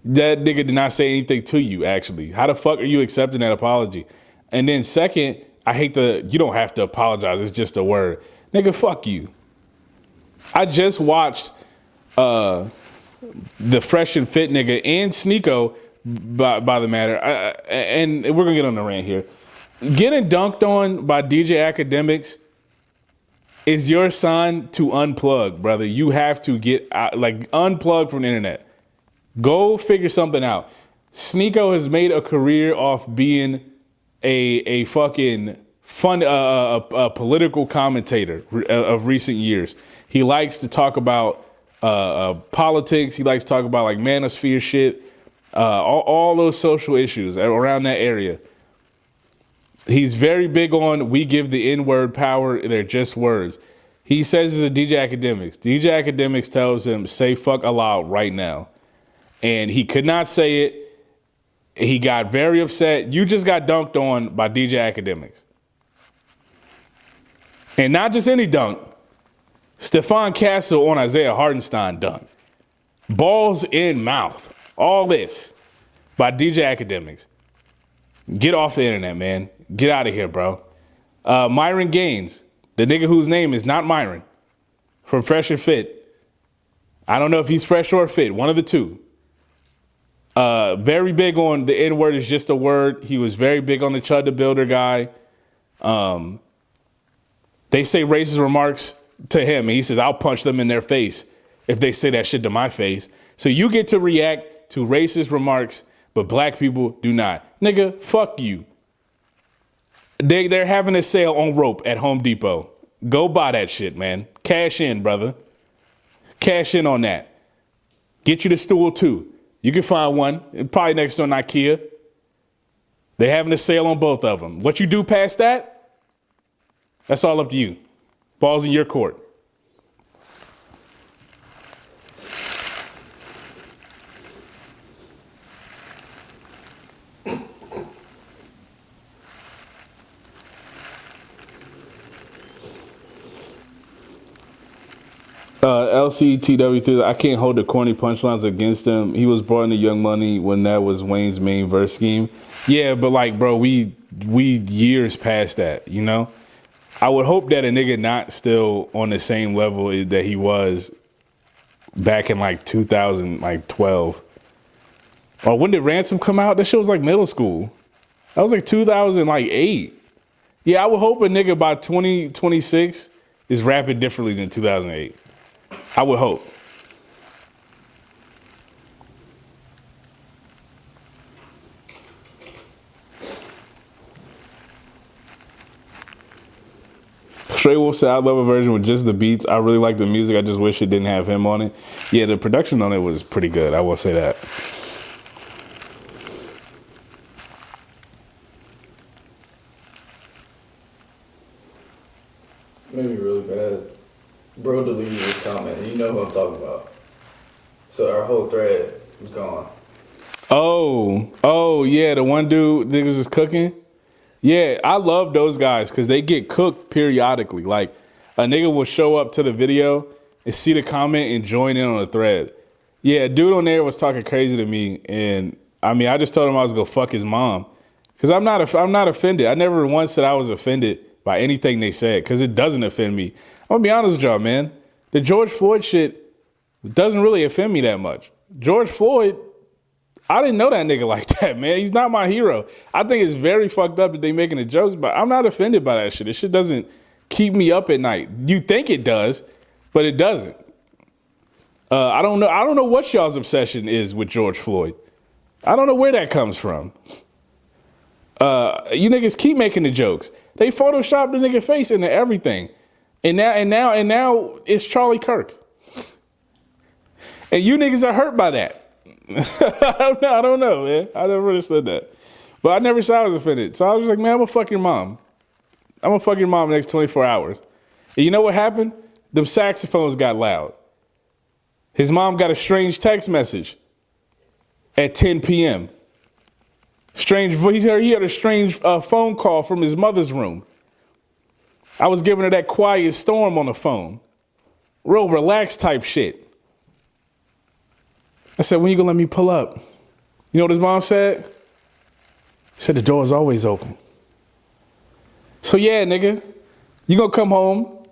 That nigga did not say anything to you, actually. How the fuck are you accepting that apology? And then second, I hate you don't have to apologize. It's just a word. Nigga, fuck you. I just watched the Fresh and Fit nigga and Sneeko, by the matter. And we're going to get on the rant here. Getting dunked on by DJ Academics is your sign to unplug, brother. You have to get unplug from the internet. Go figure something out. Sneeko has made a career off being a fucking fun political commentator of recent years. He likes to talk about politics. He likes to talk about like manosphere shit, all those social issues around that area. He's very big on we give the N-word power. They're just words. He says it's a DJ Academics. DJ Academics tells him, say fuck aloud right now. And he could not say it. He got very upset. You just got dunked on by DJ Academics. And not just any dunk. Stephon Castle on Isaiah Hartenstein dunk. Balls in mouth. All this by DJ Academics. Get off the internet, man. Get out of here, bro. Myron Gaines, the nigga whose name is not Myron, from Fresh and Fit. I don't know if he's fresh or fit, one of the two. Very big on the N-word is just a word. He was very big on the Chud the Builder guy. They say racist remarks to him, and he says, I'll punch them in their face if they say that shit to my face. So you get to react to racist remarks, but black people do not. Nigga, fuck you. They're having a sale on rope at Home Depot. Go buy that shit, man. Cash in, brother. Cash in on that. Get you the stool, too. You can find one, probably next to an IKEA. They're having a sale on both of them. What you do past that, that's all up to you. Ball's in your court. LCTW3, I can't hold the corny punchlines against him. He was brought into Young Money when that was Wayne's main verse scheme. Yeah, but like, bro, we years past that, you know? I would hope that a nigga not still on the same level that he was back in like 2012. Or when did Ransom come out? That shit was like middle school. That was like 2008. Yeah, I would hope a nigga by 2026 is rapping differently than 2008. I would hope. Stray Wolf said, I love a version with just the beats. I really like the music. I just wish it didn't have him on it. Yeah, the production on it was pretty good. I will say that. Made me really bad. Bro deleted this comment, and you know who I'm talking about. So our whole thread was gone. Oh, yeah, the one dude that was just cooking. Yeah, I love those guys because they get cooked periodically. Like, a nigga will show up to the video and see the comment and join in on the thread. Yeah, a dude on there was talking crazy to me, and I mean, I just told him I was gonna fuck his mom because I'm not offended. I never once said I was offended by anything they said because it doesn't offend me. I'm gonna be honest with y'all, man. The George Floyd shit doesn't really offend me that much. George Floyd, I didn't know that nigga like that, man. He's not my hero. I think it's very fucked up that they making the jokes, but I'm not offended by that shit. This shit doesn't keep me up at night. You think it does, but it doesn't. I don't know what y'all's obsession is with George Floyd. I don't know where that comes from. You niggas keep making the jokes. They photoshopped the nigga face into everything. And now it's Charlie Kirk. And you niggas are hurt by that. I don't know, man. I never understood that. But I never said I was offended. So I was like, man, I'm gonna fuck your mom. I'm gonna fuck your mom the next 24 hours. And you know what happened? Them saxophones got loud. His mom got a strange text message at 10 p.m. He had a strange phone call from his mother's room. I was giving her that quiet storm on the phone. Real relaxed type shit. I said, when you gonna let me pull up? You know what his mom said? She said, the door's always open. So yeah, nigga, you gonna come home,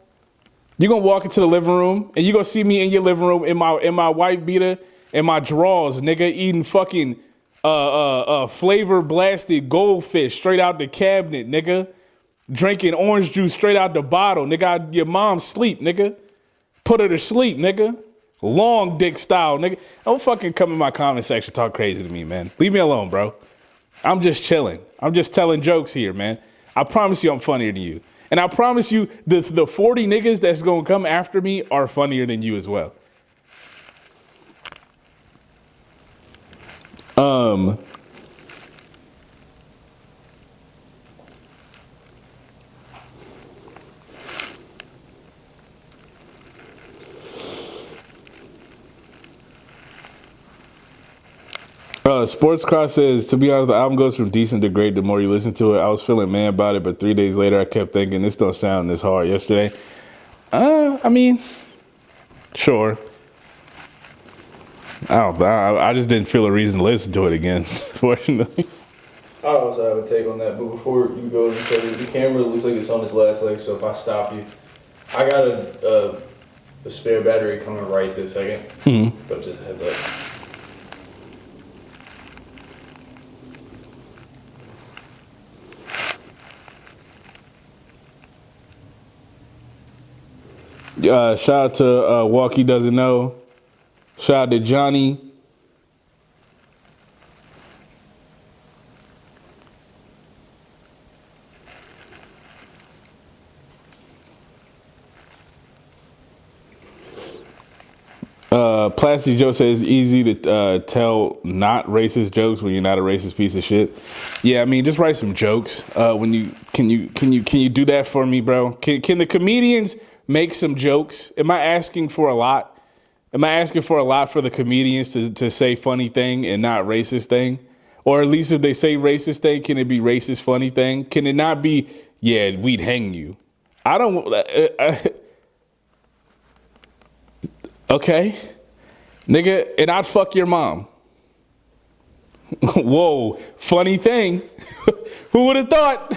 you gonna walk into the living room, and you gonna see me in your living room in my white beater and my drawers, nigga, eating fucking flavor blasted goldfish straight out the cabinet, nigga. Drinking orange juice straight out the bottle, nigga. Your mom sleep, nigga. Put her to sleep, nigga. Long dick style, nigga. Don't fucking come in my comment section talk crazy to me, man. Leave me alone, bro. I'm just chilling. I'm just telling jokes here, man. I promise you I'm funnier than you. And I promise you the 40 niggas that's gonna come after me are funnier than you as well. Sports Cross says, to be honest, the album goes from decent to great the more you listen to it. I was feeling mad about it, but 3 days later I kept thinking this don't sound this hard yesterday. I mean, sure. I just didn't feel a reason to listen to it again, fortunately. I also have a take on that, but before you go and say the camera looks like it's on its last leg, so if I stop you, I got a spare battery coming right this second, but just heads up. Shout out to Walkie Doesn't Know. Shout out to Johnny. Plastic Joe says it's easy to tell not racist jokes when you're not a racist piece of shit. Yeah, I mean, just write some jokes. Can you do that for me, bro? Can the comedians make some jokes? Am I asking for a lot? Am I asking for a lot for the comedians to say funny thing and not racist thing? Or at least if they say racist thing, can it be racist funny thing? Can it not be, yeah, we'd hang you? I don't, okay. Nigga, and I'd fuck your mom. Whoa, funny thing. Who would have thought?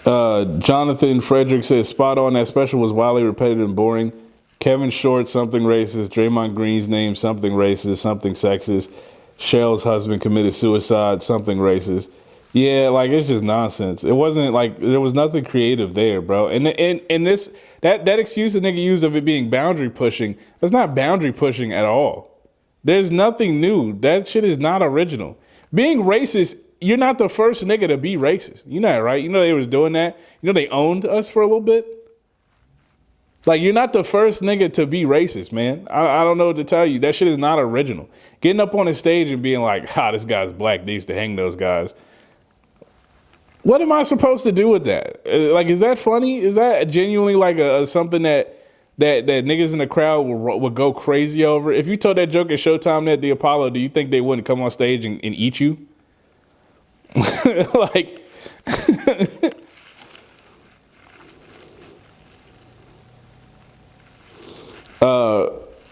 Jonathan Frederick says, spot on. That special was wildly repetitive and boring. Kevin Short, something racist. Draymond Green's name, something racist, something sexist. Cheryl's husband committed suicide, something racist. Yeah, like it's just nonsense. It wasn't like there was nothing creative there, bro. And this that excuse the nigga used of it being boundary pushing, that's not boundary pushing at all. There's nothing new. That shit is not original. Being racist, you're not the first nigga to be racist. You know that, right? You know they was doing that. You know they owned us for a little bit. Like, you're not the first nigga to be racist, man. I don't know what to tell you. That shit is not original. Getting up on the stage and being like, this guy's black. They used to hang those guys. What am I supposed to do with that? Like, is that funny? Is that genuinely like something that niggas in the crowd would go crazy over? If you told that joke at Showtime at the Apollo, do you think they wouldn't come on stage and eat you? Like...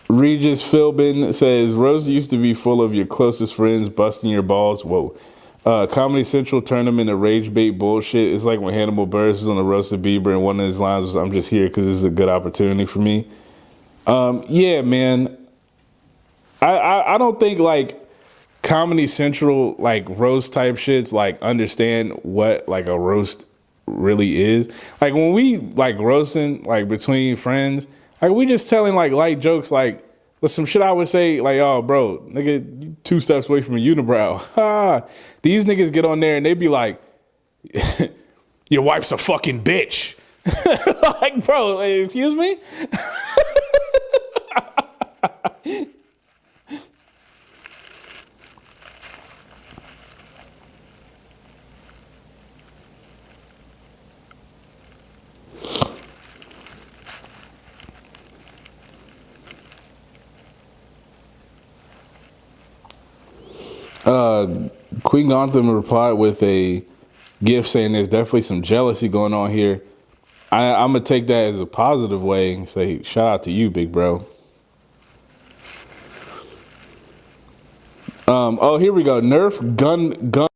Regis Philbin says, Rose used to be full of your closest friends busting your balls. Whoa. Comedy Central tournament of rage bait bullshit. It's like when Hannibal Buress was on the roast of Bieber and one of his lines was, I'm just here because this is a good opportunity for me. Yeah, man. I don't think like Comedy Central, like roast type shits, like understand what like a roast really is. Like when we like roasting like between friends, like we just telling like light jokes, like with some shit I would say like, oh bro, nigga, you 2 steps away from a unibrow. These niggas get on there and they be like, your wife's a fucking bitch. Like, bro, excuse me? Queen Gotham replied with a gift saying there's definitely some jealousy going on here. I'm going to take that as a positive way and say, shout out to you, big bro. Oh, here we go. Nerf gun.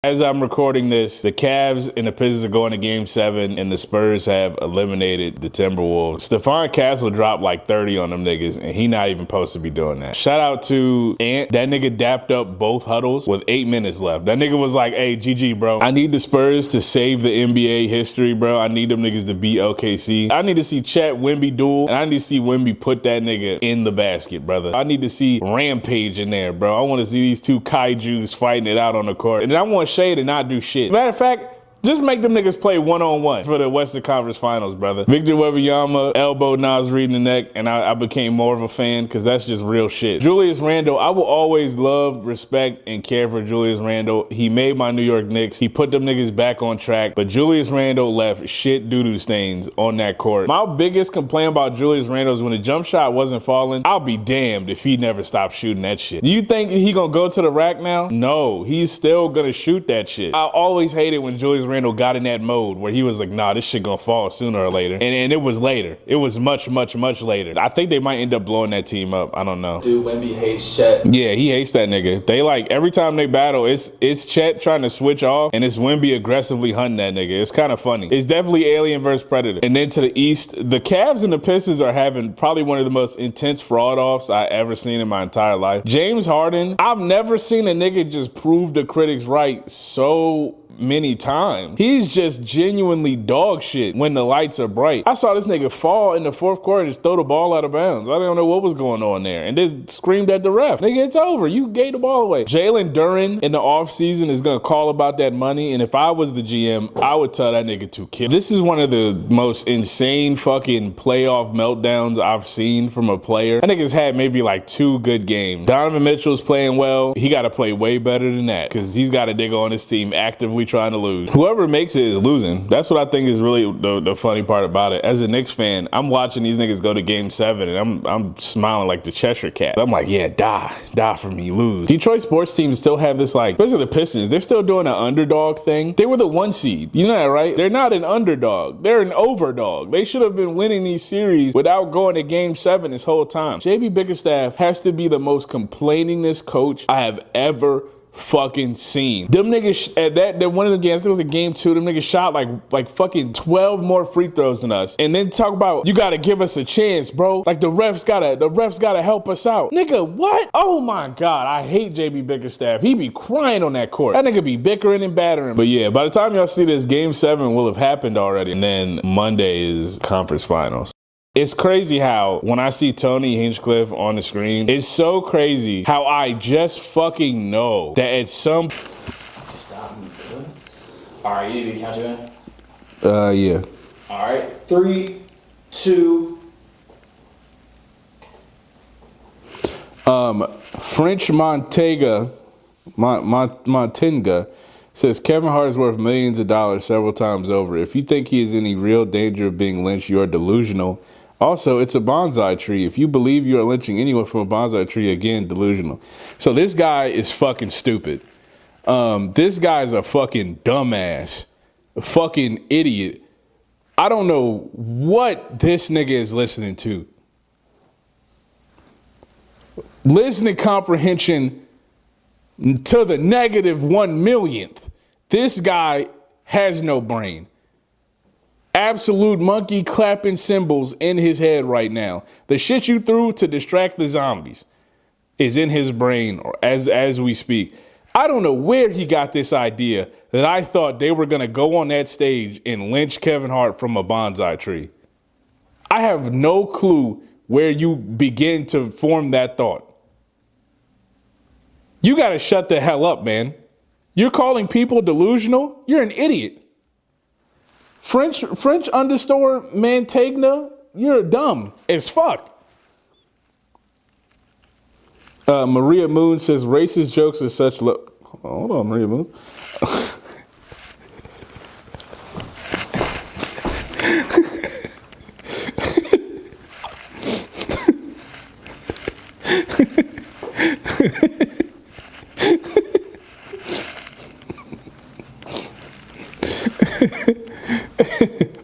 As I'm recording this, the Cavs and the Pistons are going to Game 7, and the Spurs have eliminated the Timberwolves. Stephon Castle dropped like 30 on them niggas, and he not even supposed to be doing that. Shout out to Ant. That nigga dapped up both huddles with 8 minutes left. That nigga was like, hey, GG, bro. I need the Spurs to save the NBA history, bro. I need them niggas to beat OKC. I need to see Chet Wemby duel, and I need to see Wemby put that nigga in the basket, brother. I need to see Rampage in there, bro. I want to see these two kaijus fighting it out on the court. And then I want Shea to not do shit. Matter of fact, just make them niggas play one-on-one for the Western Conference Finals, brother. Victor Wembanyama elbowed Nas Reed in the neck, and I became more of a fan because that's just real shit. Julius Randle, I will always love, respect, and care for Julius Randle. He made my New York Knicks. He put them niggas back on track, but Julius Randle left shit doo-doo stains on that court. My biggest complaint about Julius Randle is when the jump shot wasn't falling, I'll be damned if he never stopped shooting that shit. You think he gonna go to the rack now? No, he's still gonna shoot that shit. I always hated when Julius Randle got in that mode where he was like, nah, this shit gonna fall sooner or later. And it was later. It was much, much, much later. I think they might end up blowing that team up. I don't know. Dude, Wemby hates Chet. Yeah, he hates that nigga. They like, every time they battle, it's Chet trying to switch off and it's Wemby aggressively hunting that nigga. It's kind of funny. It's definitely Alien versus Predator. And then to the east, the Cavs and the Pistons are having probably one of the most intense fraud offs I ever seen in my entire life. James Harden, I've never seen a nigga just prove the critics right so many times. He's just genuinely dog shit when the lights are bright. I saw this nigga fall in the fourth quarter and just throw the ball out of bounds. I don't know what was going on there. And then screamed at the ref. Nigga, it's over. You gave the ball away. Jalen Duren in the offseason is going to call about that money. And if I was the GM, I would tell that nigga to kill. This is one of the most insane fucking playoff meltdowns I've seen from a player. That nigga's had maybe like 2 good games. Donovan Mitchell's playing well. He got to play way better than that because he's got a nigga on his team actively we trying to lose. Whoever makes it is losing. That's what I think is really the funny part about it. As a Knicks fan, I'm watching these niggas go to game 7 and I'm smiling like the Cheshire Cat. I'm like, yeah, die for me, lose. Detroit sports teams still have this, like, especially the Pistons, they're still doing an underdog thing. They were the 1 seed. You know that, right? They're not an underdog. They're an overdog. They should have been winning these series without going to game 7 this whole time. JB Bickerstaff has to be the most complainingest coach I have ever fucking seen. Them niggas at that one of the games, there was a game 2, them niggas shot like fucking 12 more free throws than us. And then talk about, you gotta give us a chance, bro. Like the refs gotta help us out. Nigga, what? Oh my God, I hate JB Bickerstaff. He be crying on that court. That nigga be bickering and battering. But yeah, by the time y'all see this, game 7 will have happened already. And then Monday is conference finals. It's crazy how when I see Tony Hinchcliffe on the screen, it's so crazy how I just fucking know that at some... Stop me, bro. All right, you need to count you in? Yeah. All right, 3, 2. French Montega says Kevin Hart is worth millions of dollars several times over. If you think he is in any real danger of being lynched, you are delusional. Also, it's a bonsai tree. If you believe you are lynching anyone from a bonsai tree, again, delusional. So this guy is fucking stupid. This guy's a fucking dumbass, a fucking idiot. I don't know what this nigga is listening to. Listening comprehension to the -1 millionth. This guy has no brain. Absolute monkey clapping cymbals in his head right now. The shit you threw to distract the zombies is in his brain as we speak. I don't know where he got this idea that I thought they were going to go on that stage and lynch Kevin Hart from a bonsai tree. I have no clue where you begin to form that thought. You got to shut the hell up, man. You're calling people delusional? You're an idiot. French underscore Mantagna, you're dumb as fuck. Maria Moon says racist jokes are such low. Hold on, Maria Moon.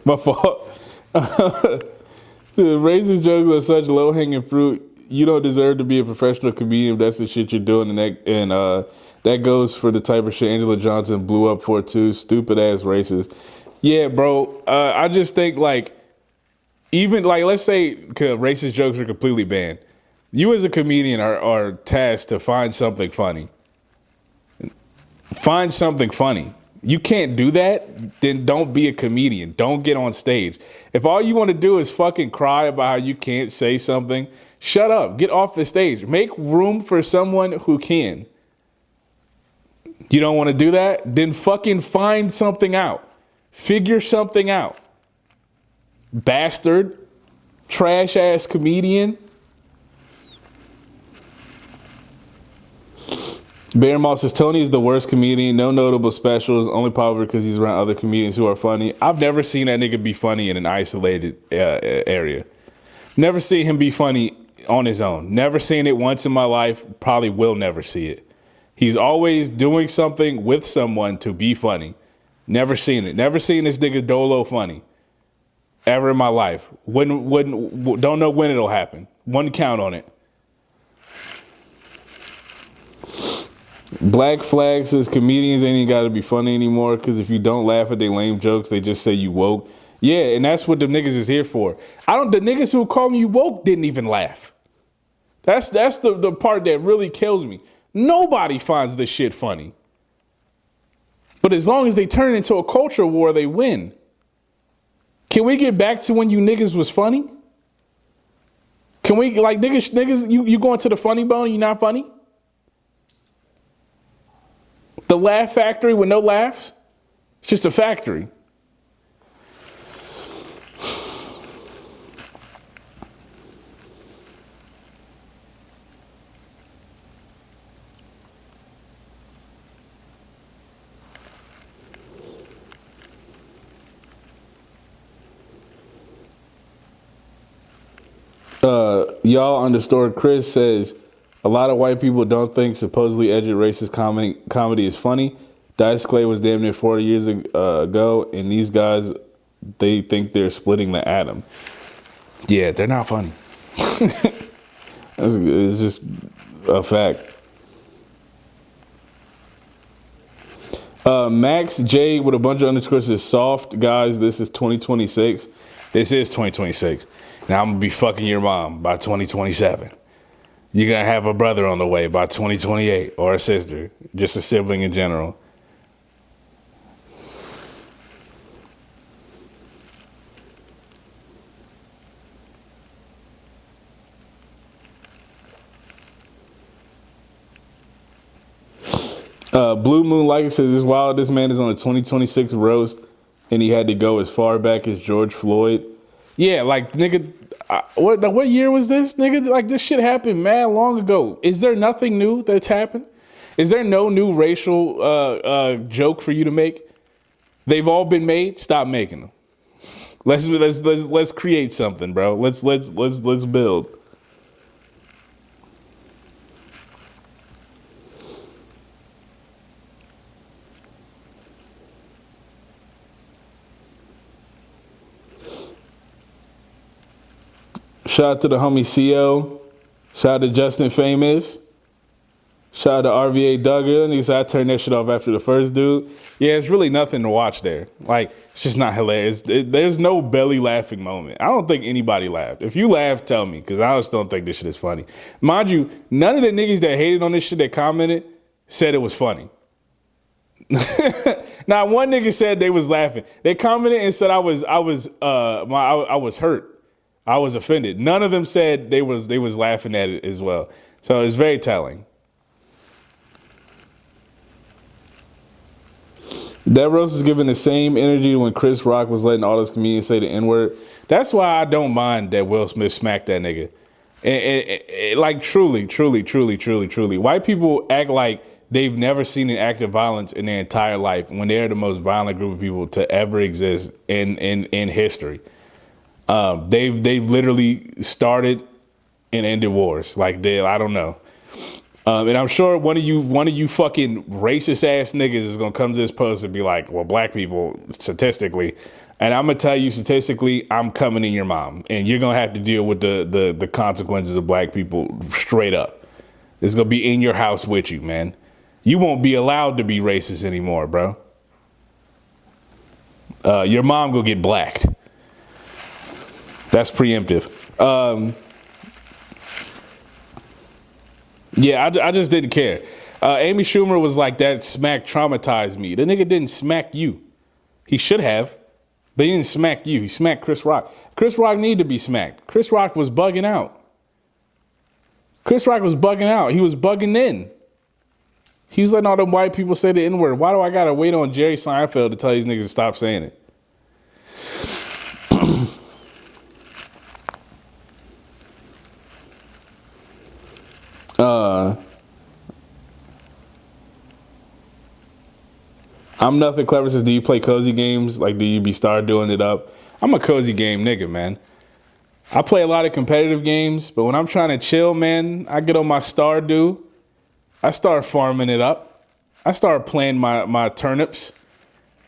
My fault. The racist jokes are such low-hanging fruit. You don't deserve to be a professional comedian if that's the shit you're doing. And that goes for the type of shit Angela Johnson blew up for too. Stupid ass racist. Yeah, bro. I just think like, even like, let's say racist jokes are completely banned. You as a comedian are tasked to find something funny. Find something funny. You can't do that, then don't be a comedian. Don't get on stage. If all you want to do is fucking cry about how you can't say something, shut up. Get off the stage. Make room for someone who can. You don't want to do that? Then fucking find something out. Figure something out. Bastard. Trash ass comedian. Bear Moss says Tony is the worst comedian. No notable specials. Only popular because he's around other comedians who are funny. I've never seen that nigga be funny in an isolated area. Never seen him be funny on his own. Never seen it once in my life. Probably will never see it. He's always doing something with someone to be funny. Never seen it. Never seen this nigga Dolo funny. Ever in my life. Don't know when it'll happen. Wouldn't count on it. Black Flag says comedians ain't even got to be funny anymore because if you don't laugh at their lame jokes, they just say you woke. Yeah, and that's what the niggas is here for. The niggas who call you woke didn't even laugh. That's the part that really kills me. Nobody finds this shit funny. But as long as they turn it into a culture war, they win. Can we get back to when you niggas was funny? Can we, like, niggas, you going to the funny bone, you not funny? The laugh factory with no laughs? It's just a factory. Y'all understood. Chris says a lot of white people don't think supposedly edgy racist comedy is funny. Dice Clay was damn near 40 years ago, and these guys, they think they're splitting the atom. Yeah, they're not funny. It's just a fact. Max J with a bunch of underscores is soft. Guys, this is 2026. This is 2026. Now I'm going to be fucking your mom by 2027. You're going to have a brother on the way by 2028 or a sister, just a sibling in general. Blue Moon Like says, it's wild. This man is on a 2026 roast and he had to go as far back as George Floyd. Yeah, like, nigga, what year was this, nigga? Like, this shit happened mad long ago. Is there nothing new that's happened? Is there no new racial joke for you to make? They've all been made. Stop making them. Let's create something, bro. Let's build. Shout out to the homie CO. Shout out to Justin Famous. Shout out to RVA Duggar. Niggas said I turned that shit off after the first dude. Yeah, it's really nothing to watch there. Like, it's just not hilarious. There's no belly laughing moment. I don't think anybody laughed. If you laughed, tell me, because I just don't think this shit is funny. Mind you, none of the niggas that hated on this shit that commented said it was funny. Now, one nigga said they was laughing. They commented and said I was hurt. I was offended. None of them said they was laughing at it as well. So it's very telling. That roast is giving the same energy when Chris Rock was letting all those comedians say the N-word. That's why I don't mind that Will Smith smacked that nigga. Like, truly. White people act like they've never seen an act of violence in their entire life when they're the most violent group of people to ever exist in history. They've literally started and ended wars. Like, I don't know. And I'm sure one of you fucking racist ass niggas is gonna come to this post and be like, well, black people statistically, and I'm gonna tell you statistically, I'm coming in your mom, and you're gonna have to deal with the consequences of black people straight up. It's gonna be in your house with you, man. You won't be allowed to be racist anymore, bro. Your mom gonna get blacked. That's preemptive. Yeah, I just didn't care. Amy Schumer was like, that smack traumatized me. The nigga didn't smack you. He should have, but he didn't smack you. He smacked Chris Rock. Chris Rock needed to be smacked. Chris Rock was bugging out. He was bugging in. He was letting all them white people say the N-word. Why do I gotta wait on Jerry Seinfeld to tell these niggas to stop saying it? I'm nothing clever says, do you play cozy games? Like, do you be start doing it up? I'm a cozy game nigga, man. I play a lot of competitive games, but when I'm trying to chill, man, I get on my Stardew. I start farming it up. I start playing my turnips.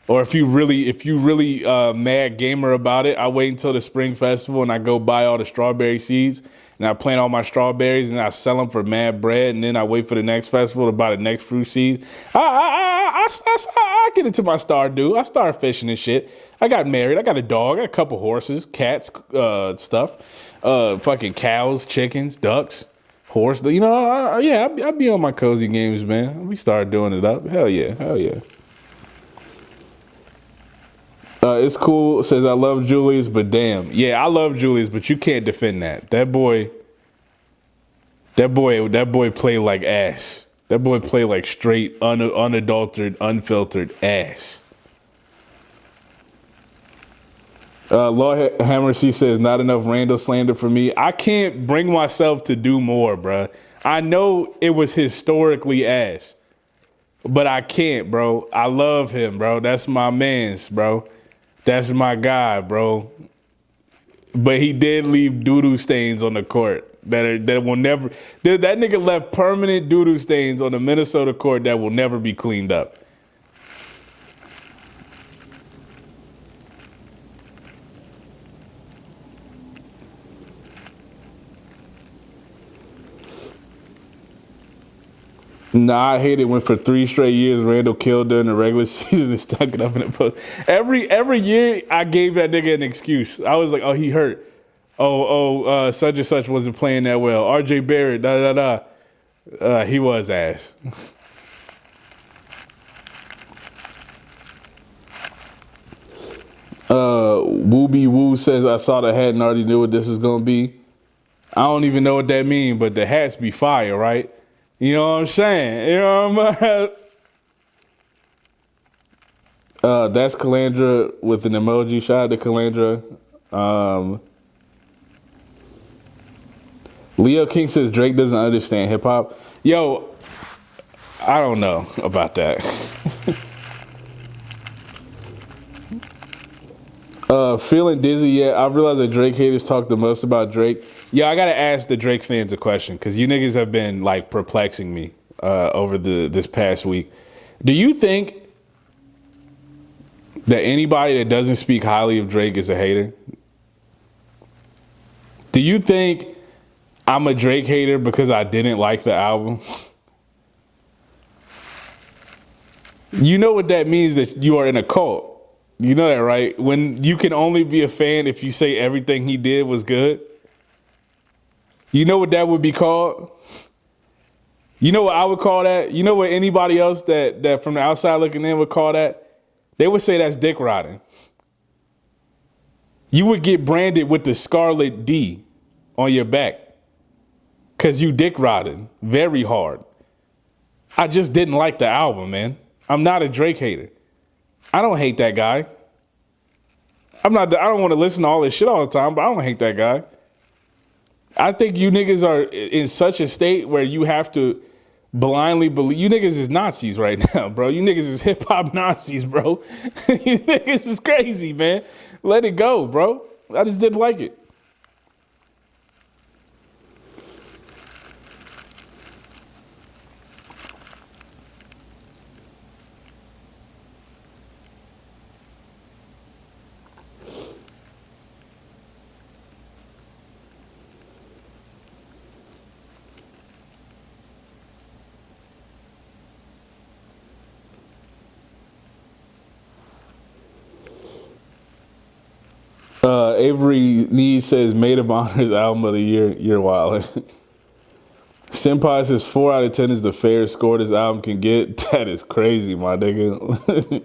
Or if you really mad gamer about it, I wait until the spring festival and I go buy all the strawberry seeds and I plant all my strawberries and I sell them for mad bread, and then I wait for the next festival to buy the next fruit seeds. I get into my Stardew. I start fishing and shit. I got married. I got a dog. I got a couple horses, cats, stuff, fucking cows, chickens, ducks, horse. You know, I be on my cozy games, man. We start doing it up. Hell yeah. It's cool. Says I love Julius, but damn. Yeah, I love Julius, but you can't defend that. That boy play like ass. That boy play like straight, unadulterated, unfiltered ass. Law Hammer, she says, not enough Randall slander for me. I can't bring myself to do more, bruh. I know it was historically ass, but I can't, bro. I love him, bro. That's my mans, bro. That's my guy, bro. but he did leave doo-doo stains on the court that will never. That nigga left permanent doo-doo stains on the Minnesota court that will never be cleaned up. Nah, I hate it when for 3 straight years Randall killed during the regular season and stuck it up in the post. Every year I gave that nigga an excuse. I was like, oh, he hurt. Such and such wasn't playing that well. RJ Barrett, he was ass. Wooby Woo says I saw the hat and already knew what this was gonna be. I don't even know what that means, but the hats be fire, right? You know what I'm saying? You know what I'm saying? That's Calandra with an emoji. Shout out to Calandra. Leo King says Drake doesn't understand hip hop. Yo, I don't know about that. Feeling dizzy yet? I've realized that Drake haters talk the most about Drake. Yeah, I gotta ask the Drake fans a question because you niggas have been like perplexing me over this past week. Do you think that anybody that doesn't speak highly of Drake is a hater? Do you think I'm a Drake hater because I didn't like the album? You know what that means, that you are in a cult. You know that, right? When you can only be a fan if you say everything he did was good. You know what that would be called? You know what I would call that? You know what anybody else that from the outside looking in would call that? They would say that's dick riding. You would get branded with the Scarlet D on your back because you dick riding very hard. I just didn't like the album, man. I'm not a Drake hater. I don't hate that guy. I don't want to listen to all this shit all the time, but I don't hate that guy. I think you niggas are in such a state where you have to blindly believe. You niggas is Nazis right now, bro. You niggas is hip hop Nazis, bro. You niggas is crazy, man. Let it go, bro. I just didn't like it. Avery Needs says Maid of Honor's album of the year. You're wild. Senpai says 4 out of 10 is the fairest score this album can get. That is crazy, my nigga.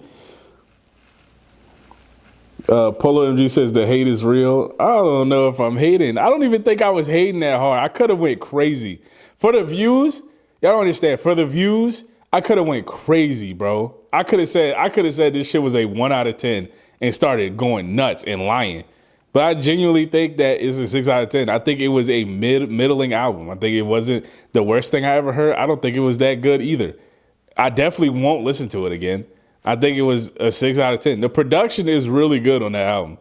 Polo MG says the hate is real. I don't know if I'm hating. I don't even think I was hating that hard. I could have went crazy. For the views, y'all don't understand. For the views, I could have went crazy, bro. I could have said this shit was a 1 out of 10 and started going nuts and lying. But I genuinely think that it's a 6 out of 10. I think it was a middling album. I think it wasn't the worst thing I ever heard. I don't think it was that good either. I definitely won't listen to it again. I think it was a 6 out of 10. The production is really good on that album.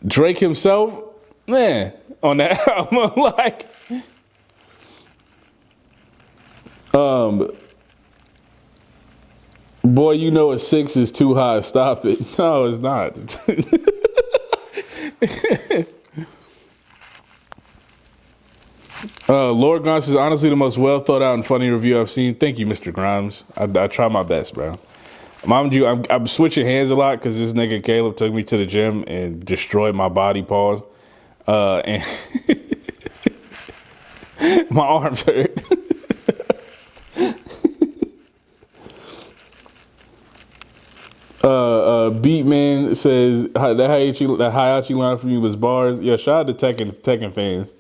Drake himself, man, on that album, like, boy, you know a 6 is too high. Stop it. No, it's not. Lord Grimes is honestly the most well thought out and funny review I've seen. Thank you, Mr. Grimes. I try my best, bro. Mind you, I'm switching hands a lot because this nigga Caleb took me to the gym and destroyed my body, pause. And my arms hurt. Beatman says that Hayachi line from you was bars. Yeah, shout out to Tekken fans.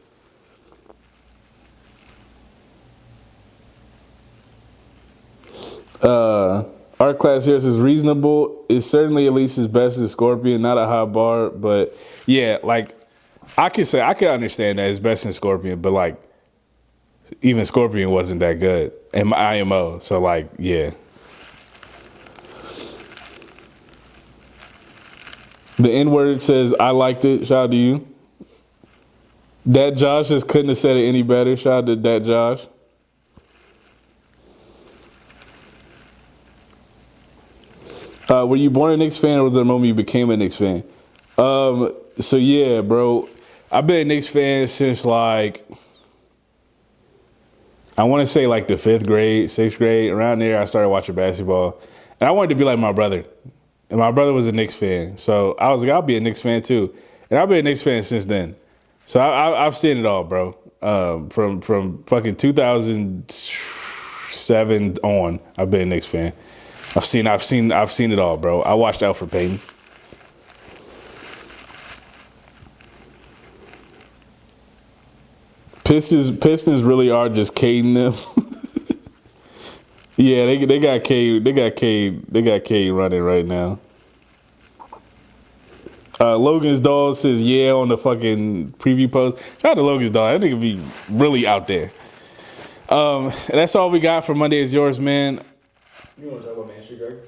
Art Class here says reasonable is certainly at least his best as Scorpion, not a high bar, but yeah, like I can understand that his best in Scorpion, but like even Scorpion wasn't that good in my IMO, so like yeah. The N-word says, I liked it. Shout out to you. That Josh just couldn't have said it any better. Shout out to that Josh. Were you born a Knicks fan or was there a moment you became a Knicks fan? So yeah, bro. I've been a Knicks fan since like, I want to say like the 5th grade, 6th grade. Around there, I started watching basketball. And I wanted to be like my brother. And my brother was a Knicks fan. So I was like, I'll be a Knicks fan too. And I've been a Knicks fan since then. So I've seen it all, bro. From fucking 2007 on, I've been a Knicks fan. I've seen it all, bro. I watched Elfrid Payton. Pistons really are just Caden them. Yeah, they got Cade running right now. Logan's Dog says yeah on the fucking preview post. Shout out to Logan's Dog. That nigga be really out there. And that's all we got for Monday Is Yours, man. You want to talk about Main Street Dragon?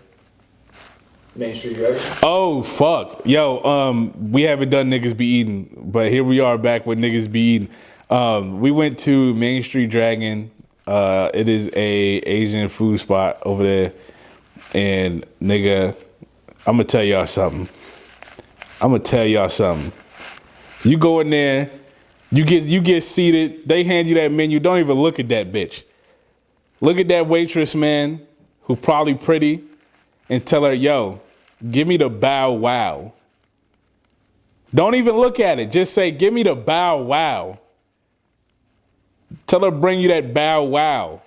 Main Street Dragon? Oh, fuck. Yo, we haven't done Niggas Be Eating, but here we are back with Niggas Be Eating. We went to Main Street Dragon. It is a Asian food spot over there. And nigga, I'm gonna tell y'all something. You go in there, you get seated, they hand you that menu, don't even look at that bitch. Look at that waitress, man, who probably pretty, and tell her, yo, give me the bow wow. Don't even look at it. Just say, give me the bow wow. Tell her bring you that bow wow.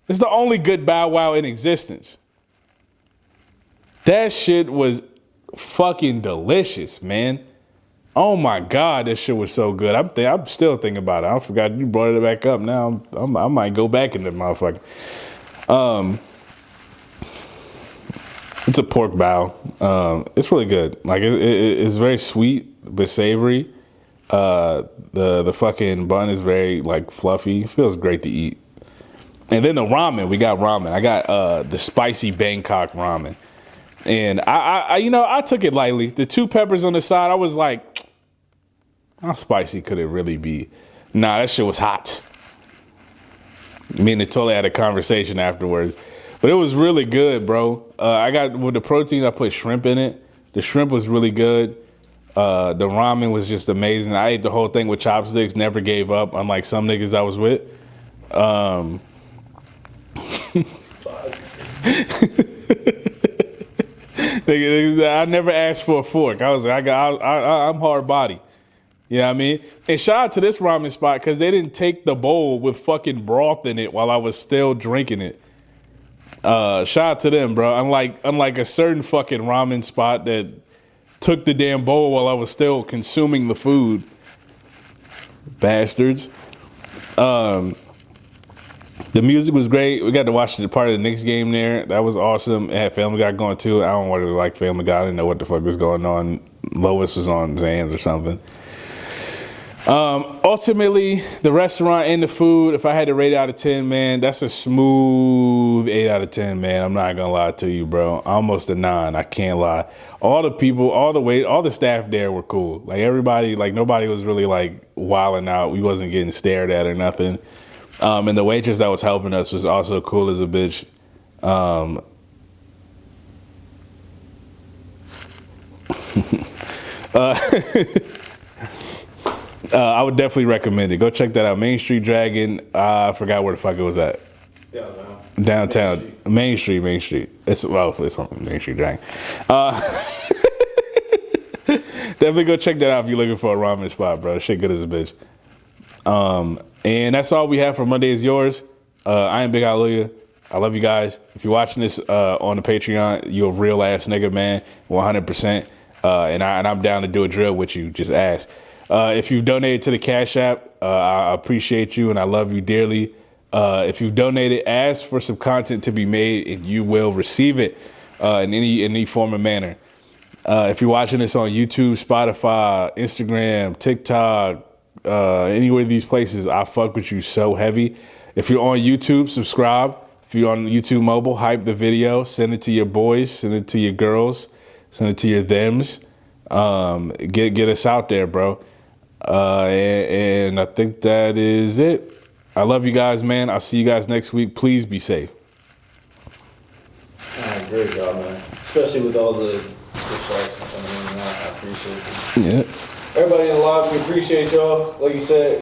It's the only good bow wow in existence. That shit was fucking delicious, man. Oh my God, that shit was so good. I'm still thinking about it. I forgot you brought it back up. Now I might go back in the motherfucker. It's a pork bow. It's really good. Like it's very sweet but savory. The fucking bun is very like fluffy. It feels great to eat. And then the ramen, we got ramen. I got the spicy Bangkok ramen. And I took it lightly. The 2 peppers on the side, I was like, how spicy could it really be? Nah, that shit was hot. Me and Natoli had a conversation afterwards. But it was really good, bro. I got, with the protein, I put shrimp in it. The shrimp was really good. The ramen was just amazing. I ate the whole thing with chopsticks, never gave up, unlike some niggas I was with. I never asked for a fork. I was like, I'm hard body. You know what I mean? And shout out to this ramen spot because they didn't take the bowl with fucking broth in it while I was still drinking it. Shout out to them, bro. Unlike a certain fucking ramen spot that took the damn bowl while I was still consuming the food. Bastards. The music was great. We got to watch the part of the Knicks game there. That was awesome. It had Family Guy going too. I don't really like Family Guy. I didn't know what the fuck was going on. Lois was on Zans or something. Ultimately, the restaurant and the food, if I had to rate it out of 10, man, that's a smooth 8 out of 10, man. I'm not gonna lie to you, bro. Almost a 9. I can't lie. All the people, all the staff there were cool. Like everybody, like nobody was really like wilding out. We wasn't getting stared at or nothing. And the waitress that was helping us was also cool as a bitch. I would definitely recommend it. Go check that out. Main Street Dragon. I forgot where the fuck it was at. Downtown. Main Street. It's on Main Street Dragon. Definitely go check that out if you're looking for a ramen spot, bro. Shit good as a bitch. And that's all we have for Monday Is Yours. I am Big Hallelujah. I love you guys. If you're watching this on the Patreon, you're a real ass nigga, man. 100%. And I'm down to do a drill with you. Just ask. If you've donated to the Cash App, I appreciate you and I love you dearly. If you've donated, ask for some content to be made and you will receive it in any form or manner. If you're watching this on YouTube, Spotify, Instagram, TikTok, anywhere of these places, I fuck with you so heavy. If you're on YouTube, subscribe. If you're on YouTube mobile, hype the video, send it to your boys, send it to your girls, send it to your thems. Get us out there, bro. And I think that is it. I love you guys, man. I'll see you guys next week. Please be safe. Great job, man. Especially with all the distractions coming in and out. I appreciate it. Yeah. Everybody in the live, we appreciate y'all. Like you said,